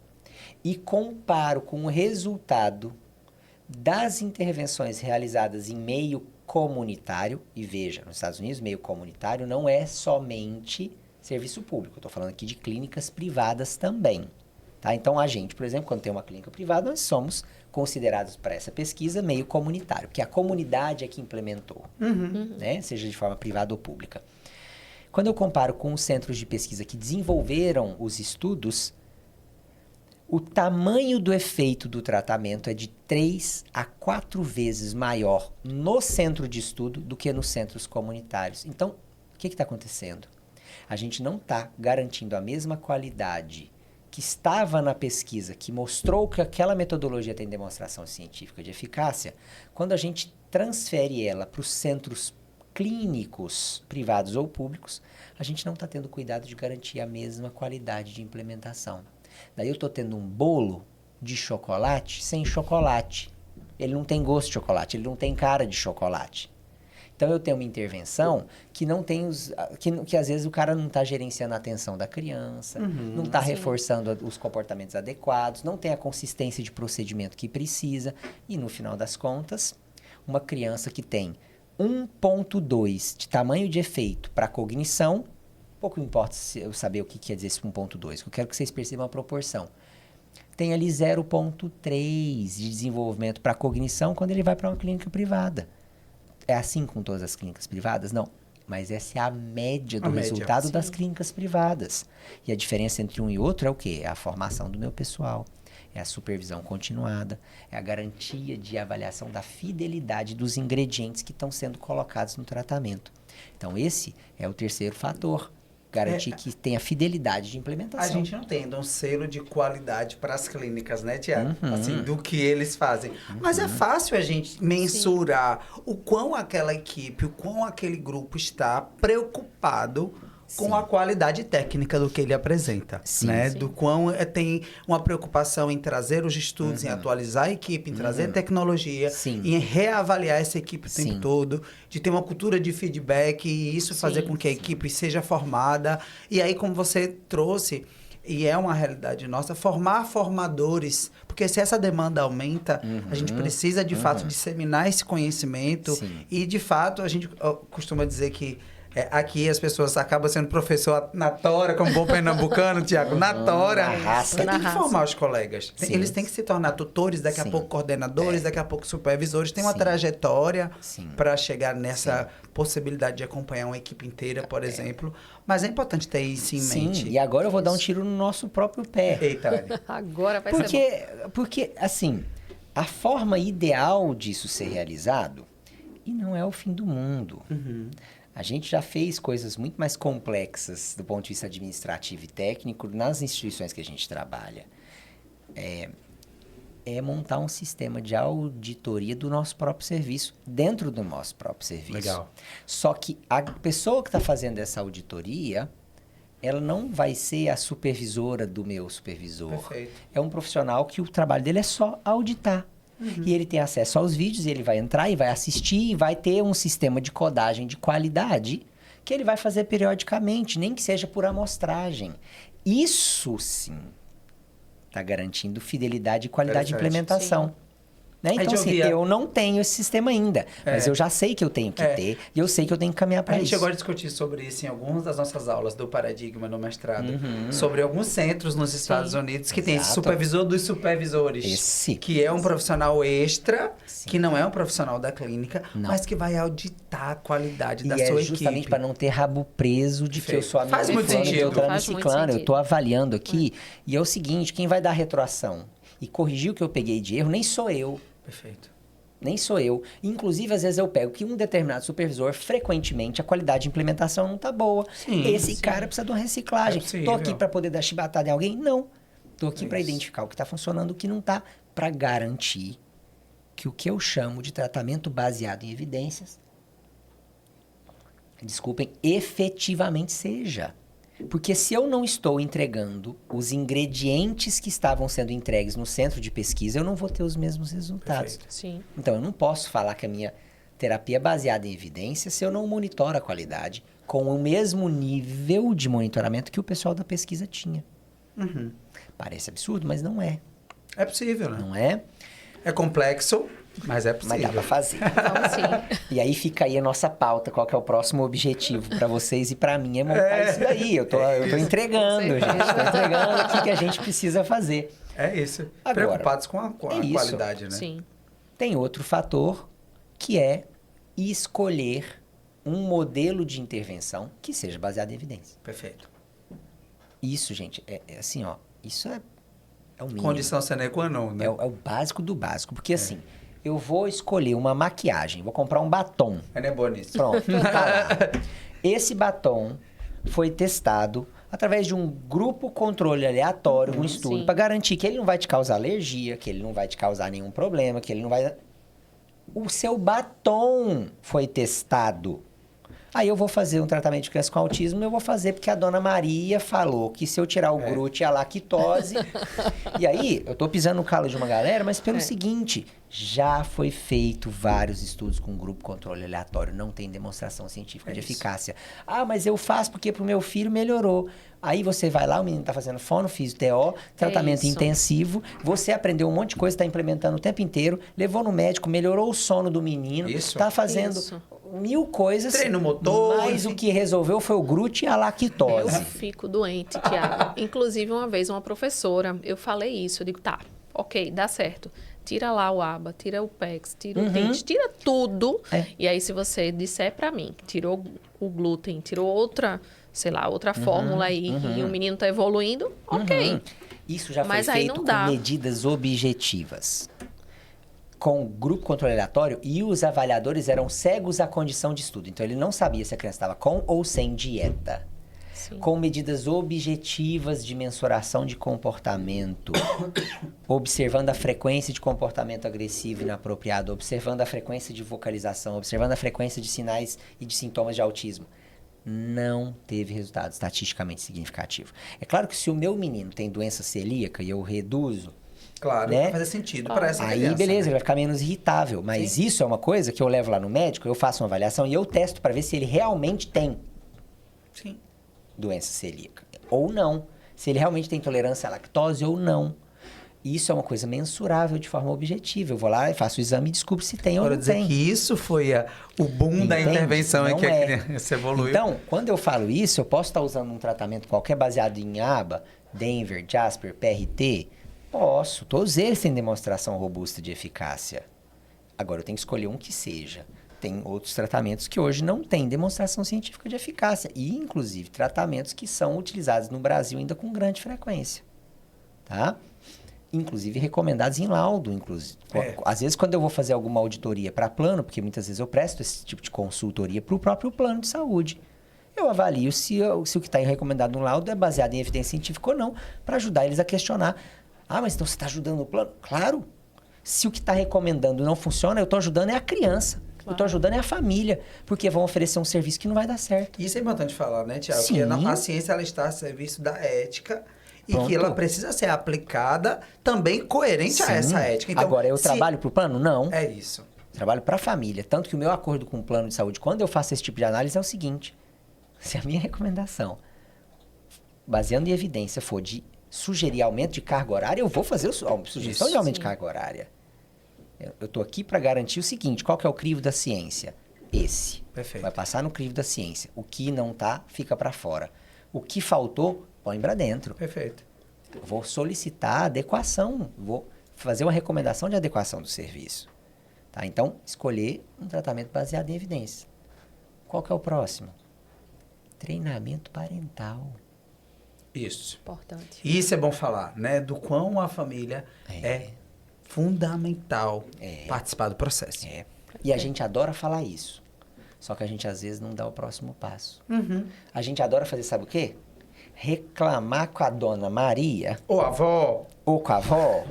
e comparo com o resultado das intervenções realizadas em meio comunitário, e veja, nos Estados Unidos, meio comunitário não é somente serviço público, eu estou falando aqui de clínicas privadas também. Tá? Então, a gente, por exemplo, quando tem uma clínica privada, nós somos considerados para essa pesquisa meio comunitário, porque a comunidade é que implementou, né? Seja de forma privada ou pública. Quando eu comparo com os centros de pesquisa que desenvolveram os estudos, o tamanho do efeito do tratamento é de 3 a 4 vezes maior no centro de estudo do que nos centros comunitários. Então, o que está acontecendo? A gente não está garantindo a mesma qualidade que estava na pesquisa, que mostrou que aquela metodologia tem demonstração científica de eficácia, quando a gente transfere ela para os centros clínicos, privados ou públicos, a gente não está tendo cuidado de garantir a mesma qualidade de implementação. Daí eu estou tendo um bolo de chocolate sem chocolate. Ele não tem gosto de chocolate, ele não tem cara de chocolate. Então eu tenho uma intervenção que não tem que às vezes o cara não está gerenciando a atenção da criança, não está reforçando os comportamentos adequados, não tem a consistência de procedimento que precisa. E no final das contas, uma criança que tem 1,2 de tamanho de efeito para cognição, pouco importa eu saber o que quer dizer esse 1,2, eu quero que vocês percebam a proporção. Tem ali 0,3 de desenvolvimento para cognição quando ele vai para uma clínica privada. É assim com todas as clínicas privadas? Não. Mas essa é a média do resultado das clínicas privadas. E a diferença entre um e outro é o quê? É a formação do meu pessoal, é a supervisão continuada, é a garantia de avaliação da fidelidade dos ingredientes que estão sendo colocados no tratamento. Então, esse é o terceiro fator. Garantir que tenha fidelidade de implementação. A gente não tem um selo de qualidade para as clínicas, né, Tiago? Assim, do que eles fazem. Mas é fácil a gente mensurar o quão aquela equipe, o quão aquele grupo está preocupado com a qualidade técnica do que ele apresenta, né? Do quão tem uma preocupação em trazer os estudos, em atualizar a equipe, em trazer tecnologia, em reavaliar essa equipe o tempo todo, de ter uma cultura de feedback e isso fazer com que a equipe seja formada. E aí, como você trouxe, e é uma realidade nossa, formar formadores, porque se essa demanda aumenta, a gente precisa, de fato, disseminar esse conhecimento e, de fato, a gente costuma dizer que aqui as pessoas acabam sendo professor na tora, como bom pernambucano, Tiago, na tora. Você tem que formar os colegas. Eles têm que se tornar tutores, daqui a pouco coordenadores, daqui a pouco supervisores. Tem uma trajetória para chegar nessa possibilidade de acompanhar uma equipe inteira, por exemplo. Mas é importante ter isso em mente. E agora eu vou dar um tiro no nosso próprio pé. Eita, agora vai ser bom. Porque, assim, a forma ideal disso ser realizado, e não é o fim do mundo. A gente já fez coisas muito mais complexas do ponto de vista administrativo e técnico nas instituições que a gente trabalha. É montar um sistema de auditoria do nosso próprio serviço, dentro do nosso próprio serviço. Legal. Só que a pessoa que está fazendo essa auditoria, ela não vai ser a supervisora do meu supervisor. Perfeito. É um profissional que o trabalho dele é só auditar. E ele tem acesso aos vídeos, e ele vai entrar e vai assistir e vai ter um sistema de codagem de qualidade que ele vai fazer periodicamente, nem que seja por amostragem. Isso, sim, está garantindo fidelidade e qualidade de implementação. Né? Então, assim, eu não tenho esse sistema ainda, mas eu já sei que eu tenho que ter e eu sei que eu tenho que caminhar para isso. A gente chegou a discutir sobre isso em algumas das nossas aulas do Paradigma no mestrado, sobre alguns centros nos Estados Unidos que tem esse supervisor dos supervisores, que é um profissional extra, que não é um profissional da clínica, mas que vai auditar a qualidade da sua equipe. Justamente para não ter rabo preso de que eu sou amigo do fulano, ciclano, eu estou avaliando aqui, e é o seguinte, quem vai dar retroação e corrigir o que eu peguei de erro nem sou eu. Perfeito. Nem sou eu. Inclusive, às vezes eu pego que um determinado supervisor, frequentemente, a qualidade de implementação não tá boa. Esse cara precisa de uma reciclagem. Tô aqui para poder dar chibatada em alguém? Não. Tô aqui para identificar o que tá funcionando, o que não tá, para garantir que o que eu chamo de tratamento baseado em evidências, desculpem, efetivamente seja. Porque se eu não estou entregando os ingredientes que estavam sendo entregues no centro de pesquisa, eu não vou ter os mesmos resultados. Sim. Então, eu não posso falar que a minha terapia é baseada em evidências se eu não monitoro a qualidade com o mesmo nível de monitoramento que o pessoal da pesquisa tinha. Parece absurdo, mas não é. É possível, né? Não é? É complexo, mas é Mas possível. dá pra fazer. Então, sim. E aí fica aí a nossa pauta, qual que é o próximo objetivo para vocês e para mim é montar isso daí. Eu tô entregando, gente. Tô entregando o que a gente precisa fazer. É isso. Agora, Preocupados com a isso. qualidade, né? Sim. Tem outro fator que é escolher um modelo de intervenção que seja baseado em evidência. Perfeito. Isso, gente, é assim, ó. Isso é o mínimo. Condição sine qua non, né? É o básico do básico. Porque assim, eu vou escolher uma maquiagem, vou comprar um batom. Ele é bom nisso. Pronto, tá lá. Esse batom foi testado através de um grupo controle aleatório, um estudo, sim. para garantir que ele não vai te causar alergia, que ele não vai te causar nenhum problema, que ele não vai... O seu batom foi testado. Aí eu vou fazer um tratamento de criança com autismo, eu vou fazer porque a dona Maria falou que se eu tirar o glúten e a lactose... E aí, eu tô pisando no calo de uma galera, mas pelo seguinte, já foi feito vários estudos com grupo controle aleatório, não tem demonstração científica de eficácia. Ah, mas eu faço porque pro meu filho melhorou. Aí você vai lá, o menino tá fazendo fono, TO, tratamento intensivo, você aprendeu um monte de coisa, tá implementando o tempo inteiro, levou no médico, melhorou o sono do menino, tá fazendo... mil coisas, treino motor, mas o que resolveu foi o glúten e a lactose. Eu fico doente, Tiago. Inclusive, uma vez, uma professora, eu falei isso, eu digo, tá, ok, dá certo. Tira lá o ABA, tira o PEX, tira o TIT, tira tudo. E aí, se você disser pra mim que tirou o glúten, tirou outra, sei lá, outra fórmula aí, e o menino tá evoluindo, ok. Isso já foi Mas aí feito não com dá. medidas objetivas. Com grupo controle aleatório, e os avaliadores eram cegos à condição de estudo. Então, ele não sabia se a criança estava com ou sem dieta. Sim. Com medidas objetivas de mensuração de comportamento, observando a frequência de comportamento agressivo e inapropriado, observando a frequência de vocalização, observando a frequência de sinais e de sintomas de autismo. Não teve resultado estatisticamente significativo. É claro que se o meu menino tem doença celíaca e eu reduzo, claro, né? vai fazer sentido para essa aí, criança. beleza, né? ele vai ficar menos irritável. Mas isso é uma coisa que eu levo lá no médico, eu faço uma avaliação e eu testo para ver se ele realmente tem Sim. doença celíaca. Ou não. Se ele realmente tem intolerância à lactose ou não. Isso é uma coisa mensurável de forma objetiva. Eu vou lá e faço o exame e descubro se tem ou Para não dizer tem. que isso foi o boom da Entende? intervenção em Não que é. a criança evoluiu. Então, quando eu falo isso, eu posso estar usando um tratamento qualquer baseado em ABA, Denver, Jasper, PRT. Posso. Todos eles têm demonstração robusta de eficácia. Agora, eu tenho que escolher um que seja. Tem outros tratamentos que hoje não têm demonstração científica de eficácia. E, inclusive, tratamentos que são utilizados no Brasil ainda com grande frequência. Tá? Inclusive, recomendados em laudo. Inclusive. Às vezes, quando eu vou fazer alguma auditoria para plano, porque muitas vezes eu presto esse tipo de consultoria para o próprio plano de saúde. Eu avalio se o que está recomendado no laudo é baseado em evidência científica ou não, para ajudar eles a questionar. Ah, mas então você está ajudando o plano? Claro. Se o que está recomendando não funciona, eu estou ajudando é a criança. Claro. Eu estou ajudando é a família. Porque vão oferecer um serviço que não vai dar certo. Isso é importante falar, né, Tiago? Sim. Porque a ciência ela está a serviço da ética e Pronto. que ela precisa ser aplicada também coerente a essa ética. Então, agora, eu trabalho para o plano? Não. É isso. Trabalho para a família. Tanto que o meu acordo com o plano de saúde, quando eu faço esse tipo de análise, é o seguinte. Se a minha recomendação, baseando em evidência, for de sugerir aumento de carga horária, eu vou fazer a sugestão de aumento de carga horária. Eu estou aqui para garantir o seguinte, qual que é o crivo da ciência? Esse. Perfeito. Vai passar no crivo da ciência. O que não tá, fica para fora. O que faltou, põe para dentro. Perfeito. Eu vou solicitar adequação, vou fazer uma recomendação de adequação do serviço. Tá? Então, escolher um tratamento baseado em evidência. Qual que é o próximo? Treinamento parental. Isso. Importante. Isso é bom falar, né? Do quão a família é fundamental participar do processo. E a gente adora falar isso. Só que a gente, às vezes, não dá o próximo passo. A gente adora fazer, sabe o quê? Reclamar com a dona Maria Ô, avó! ou com a avó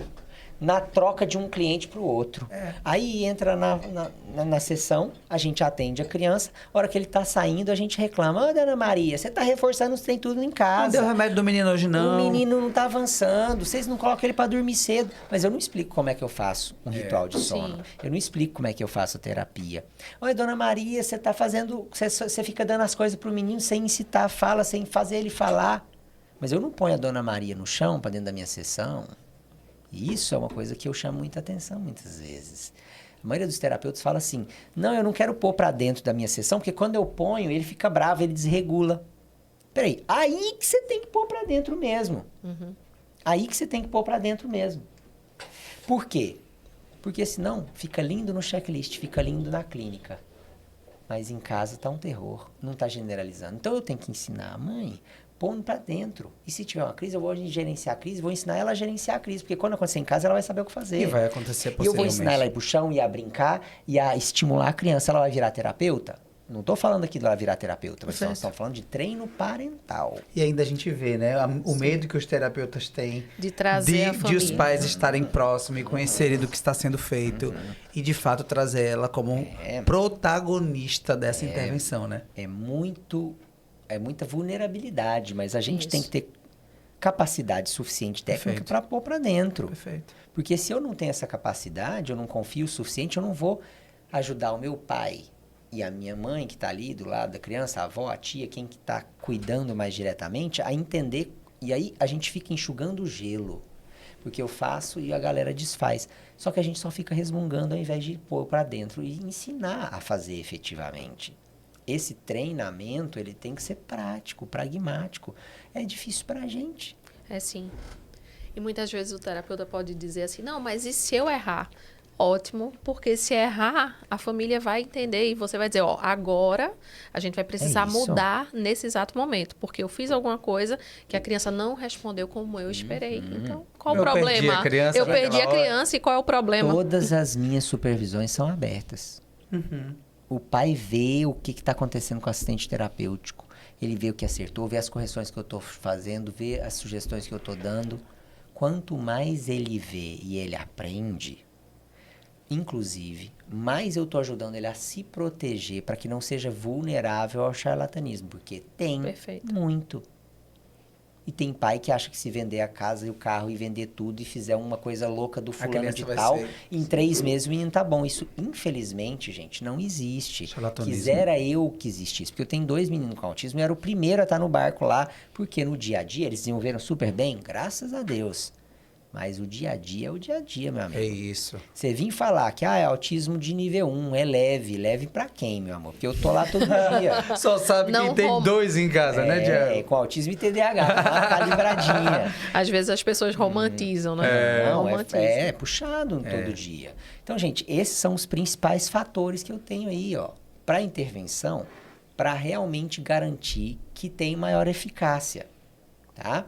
na troca de um cliente para o outro. Aí entra na sessão, a gente atende a criança, a hora que ele está saindo, a gente reclama: Ô, dona Maria, você está reforçando os trem tudo em Não casa. deu remédio do menino hoje, não. O menino não está avançando, vocês não colocam ele para dormir cedo. Mas eu não explico como é que eu faço um ritual de sono. Sim. Eu não explico como é que eu faço a terapia. Oi, dona Maria, você está fazendo... Você fica dando as coisas pro menino sem incitar a fala, sem fazer ele falar. Mas eu não ponho a dona Maria no chão para dentro da minha sessão. E isso é uma coisa que eu chamo muita atenção muitas vezes. A maioria dos terapeutas fala assim: não, eu não quero pôr para dentro da minha sessão, porque quando eu ponho, ele fica bravo, ele desregula. Peraí, aí que você tem que pôr para dentro mesmo. Aí que você tem que pôr para dentro mesmo. Por quê? Porque senão fica lindo no checklist, fica lindo na clínica. Mas em casa tá um terror, não tá generalizando. Então eu tenho que ensinar a mãe pondo para dentro. E se tiver uma crise, eu vou gerenciar a crise, vou ensinar ela a gerenciar a crise, porque quando acontecer em casa, ela vai saber o que fazer. E vai acontecer E eu posteriormente. vou ensinar ela a ir pro chão e a brincar e a estimular a criança. Ela vai virar terapeuta? Não estou falando aqui dela virar terapeuta, mas nós estamos falando de treino parental. E ainda a gente vê, né? O medo que os terapeutas têm De trazer a de família. os pais estarem próximos e conhecerem do que está sendo feito. E, de fato, trazer ela como protagonista dessa intervenção, né? É muita vulnerabilidade, mas a gente Isso. tem que ter capacidade suficiente técnica Perfeito. para pôr para dentro. Perfeito. Porque se eu não tenho essa capacidade, eu não confio o suficiente, eu não vou ajudar o meu pai e a minha mãe que está ali do lado da criança, a avó, a tia, quem que está cuidando mais diretamente, a entender. E aí a gente fica enxugando o gelo. Porque eu faço e a galera desfaz. Só que a gente só fica resmungando ao invés de pôr para dentro e ensinar a fazer efetivamente. Esse treinamento, ele tem que ser prático, pragmático. É difícil para a gente. É sim. E muitas vezes o terapeuta pode dizer assim: não, mas e se eu errar? Ótimo, porque se errar, a família vai entender e você vai dizer: ó, agora a gente vai precisar isso. mudar nesse exato momento, porque eu fiz alguma coisa que a criança não respondeu como eu esperei. Então, qual o Eu perdi problema? a criança Eu perdi naquela a hora. criança e qual é o problema? Todas as minhas supervisões são abertas. O pai vê o que está acontecendo com o assistente terapêutico. Ele vê o que acertou, vê as correções que eu estou fazendo, vê as sugestões que eu estou dando. Quanto mais ele vê e ele aprende, inclusive, mais eu estou ajudando ele a se proteger para que não seja vulnerável ao charlatanismo. Porque tem Perfeito. muito. E tem pai que acha que se vender a casa e o carro e vender tudo e fizer uma coisa louca do fulano criança de vai tal, ser- em 3 meses o menino tá bom. Isso, infelizmente, gente, não existe. Charlatanismo. Quisera eu que existisse. Porque eu tenho 2 meninos com autismo e eu era o primeiro a estar no barco lá, porque no dia a dia eles desenvolveram super bem, graças a Deus. Mas o dia a dia é o dia a dia, meu amigo. É isso. Você vir falar que é autismo de nível 1, é leve. Leve pra quem, meu amor? Porque eu tô lá todo dia. Só sabe Não que tem rouba. 2 em casa, né, Diego? Com autismo e TDAH, tá lá calibradinha. Às vezes as pessoas romantizam, né? Não, Romantizam. é puxado todo dia. Então, gente, esses são os principais fatores que eu tenho aí, ó, para intervenção, para realmente garantir que tem maior eficácia, tá?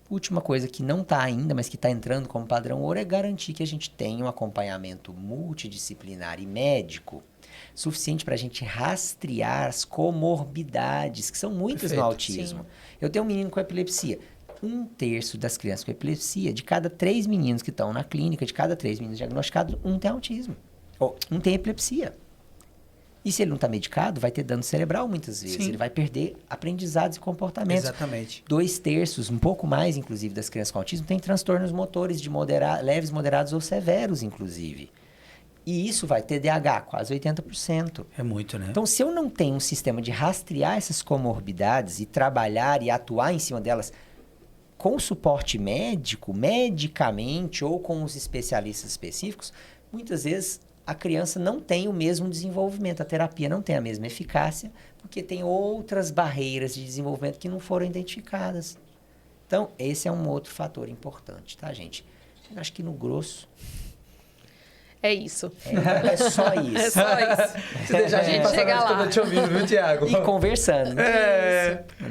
Última coisa que não está ainda, mas que está entrando como padrão ouro, é garantir que a gente tenha um acompanhamento multidisciplinar e médico suficiente para a gente rastrear as comorbidades, que são muitas no Perfeito. autismo. Sim. Eu tenho um menino com epilepsia. 1/3 das crianças com epilepsia, de cada 3 meninos que estão na clínica, de cada 3 meninos diagnosticados, 1 tem autismo. Ou 1 tem epilepsia. E se ele não está medicado, vai ter dano cerebral muitas vezes. Sim. Ele vai perder aprendizados e comportamentos. Exatamente. 2/3, um pouco mais, inclusive, das crianças com autismo têm transtornos motores de leves, moderados ou severos, inclusive. E isso vai ter TDAH, quase 80%. É muito, né? Então, se eu não tenho um sistema de rastrear essas comorbidades e trabalhar e atuar em cima delas com suporte médico, medicamente ou com os especialistas específicos, muitas vezes a criança não tem o mesmo desenvolvimento, a terapia não tem a mesma eficácia, porque tem outras barreiras de desenvolvimento que não foram identificadas. Então, esse é um outro fator importante, tá, gente? Eu acho que no grosso... É isso. É só isso. É só isso. Se deixar A gente passar chega mais lá. quando eu te ouvindo, viu, Tiago? E conversando.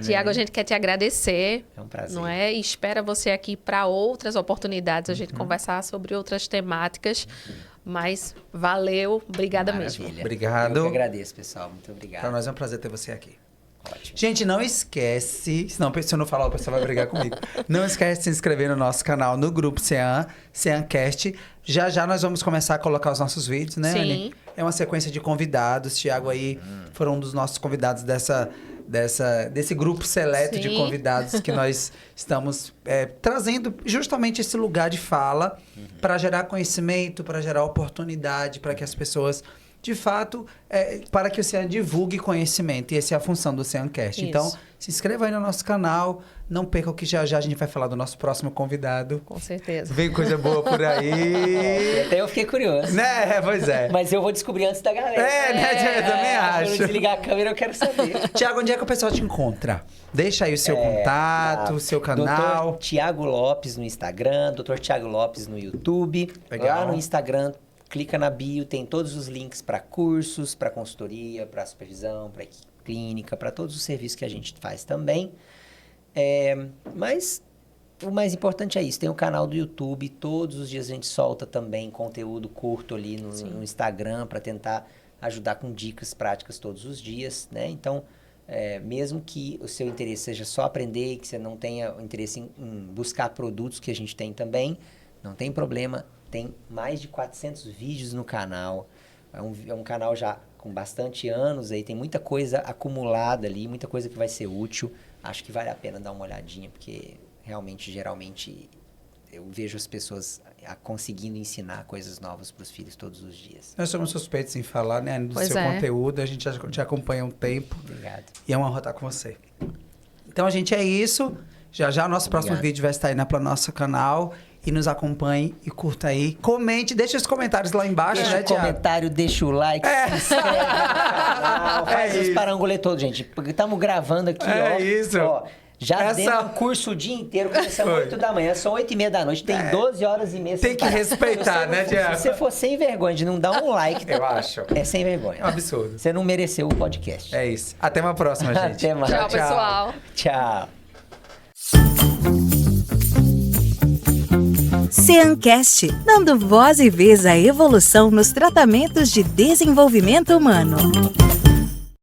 Tiago, a gente quer te agradecer. É um prazer. Não é? E espera você aqui para outras oportunidades, a gente conversar sobre outras temáticas. Mas valeu, obrigada mesmo. Obrigado. Eu que agradeço, pessoal. Muito obrigado. Para nós é um prazer ter você aqui. Ótimo. Gente, não esquece, senão se eu não falar, o pessoal vai brigar comigo. Não esquece de se inscrever no nosso canal, no grupo CEANcast. Já já nós vamos começar a colocar os nossos vídeos, né, Sim. Anny? É uma sequência de convidados. Tiago aí foram um dos nossos convidados desse grupo seleto de Sim. convidados que nós estamos trazendo justamente esse lugar de fala para gerar conhecimento, para gerar oportunidade, para que as pessoas... De fato, para que o CEAN divulgue conhecimento. E essa é a função do CEANcast. Isso. Então, se inscreva aí no nosso canal. Não perca que já já a gente vai falar do nosso próximo convidado. Com certeza. Vem coisa boa por aí. Até eu fiquei curioso. Né? Pois é. Mas eu vou descobrir antes da galera. Né? Eu também Quando acho. desligar a câmera, eu quero saber. Tiago, onde é que o pessoal te encontra? Deixa aí o seu contato, o seu canal. Dr. Tiago Lopes no Instagram, Dr. Tiago Lopes no YouTube. Legal. Lá no Instagram, clica na bio, tem todos os links para cursos, para consultoria, para supervisão, para clínica, para todos os serviços que a gente faz também. Mas o mais importante é isso, tem o canal do YouTube, todos os dias a gente solta também conteúdo curto ali no Instagram para tentar ajudar com dicas práticas todos os dias, né? Então, mesmo que o seu interesse seja só aprender, que você não tenha interesse em buscar produtos que a gente tem também, não tem problema. Tem mais de 400 vídeos no canal. É um canal já com bastante anos aí. Tem muita coisa acumulada ali, muita coisa que vai ser útil. Acho que vale a pena dar uma olhadinha, porque realmente, geralmente, eu vejo as pessoas conseguindo ensinar coisas novas para os filhos todos os dias. Nós somos suspeitos em falar, né, do Pois seu é. conteúdo. A gente já te acompanha há um tempo. Obrigado. E é uma honra estar com você. Então, a gente é isso. Já já o nosso próximo vídeo vai estar aí no nosso canal. E nos acompanhe e curta aí. Comente, deixa os comentários lá embaixo, Deixa né, o Tiago? comentário, deixa o like, se inscreve no canal, faz os parangolê todos, gente. Estamos gravando aqui, ó. Isso. Ó, já demos um curso o dia inteiro, começamos 8 da manhã, são 8h30 da noite, tem 12 horas e meia. Tem que respeitar, né, Tiago? Se você for sem vergonha de não dar um like, Eu acho. é sem vergonha. É um absurdo. Você não mereceu o podcast. É isso. Até uma próxima, gente. Até mais. Tchau, pessoal. Tchau. CEANcast, dando voz e vez à evolução nos tratamentos de desenvolvimento humano.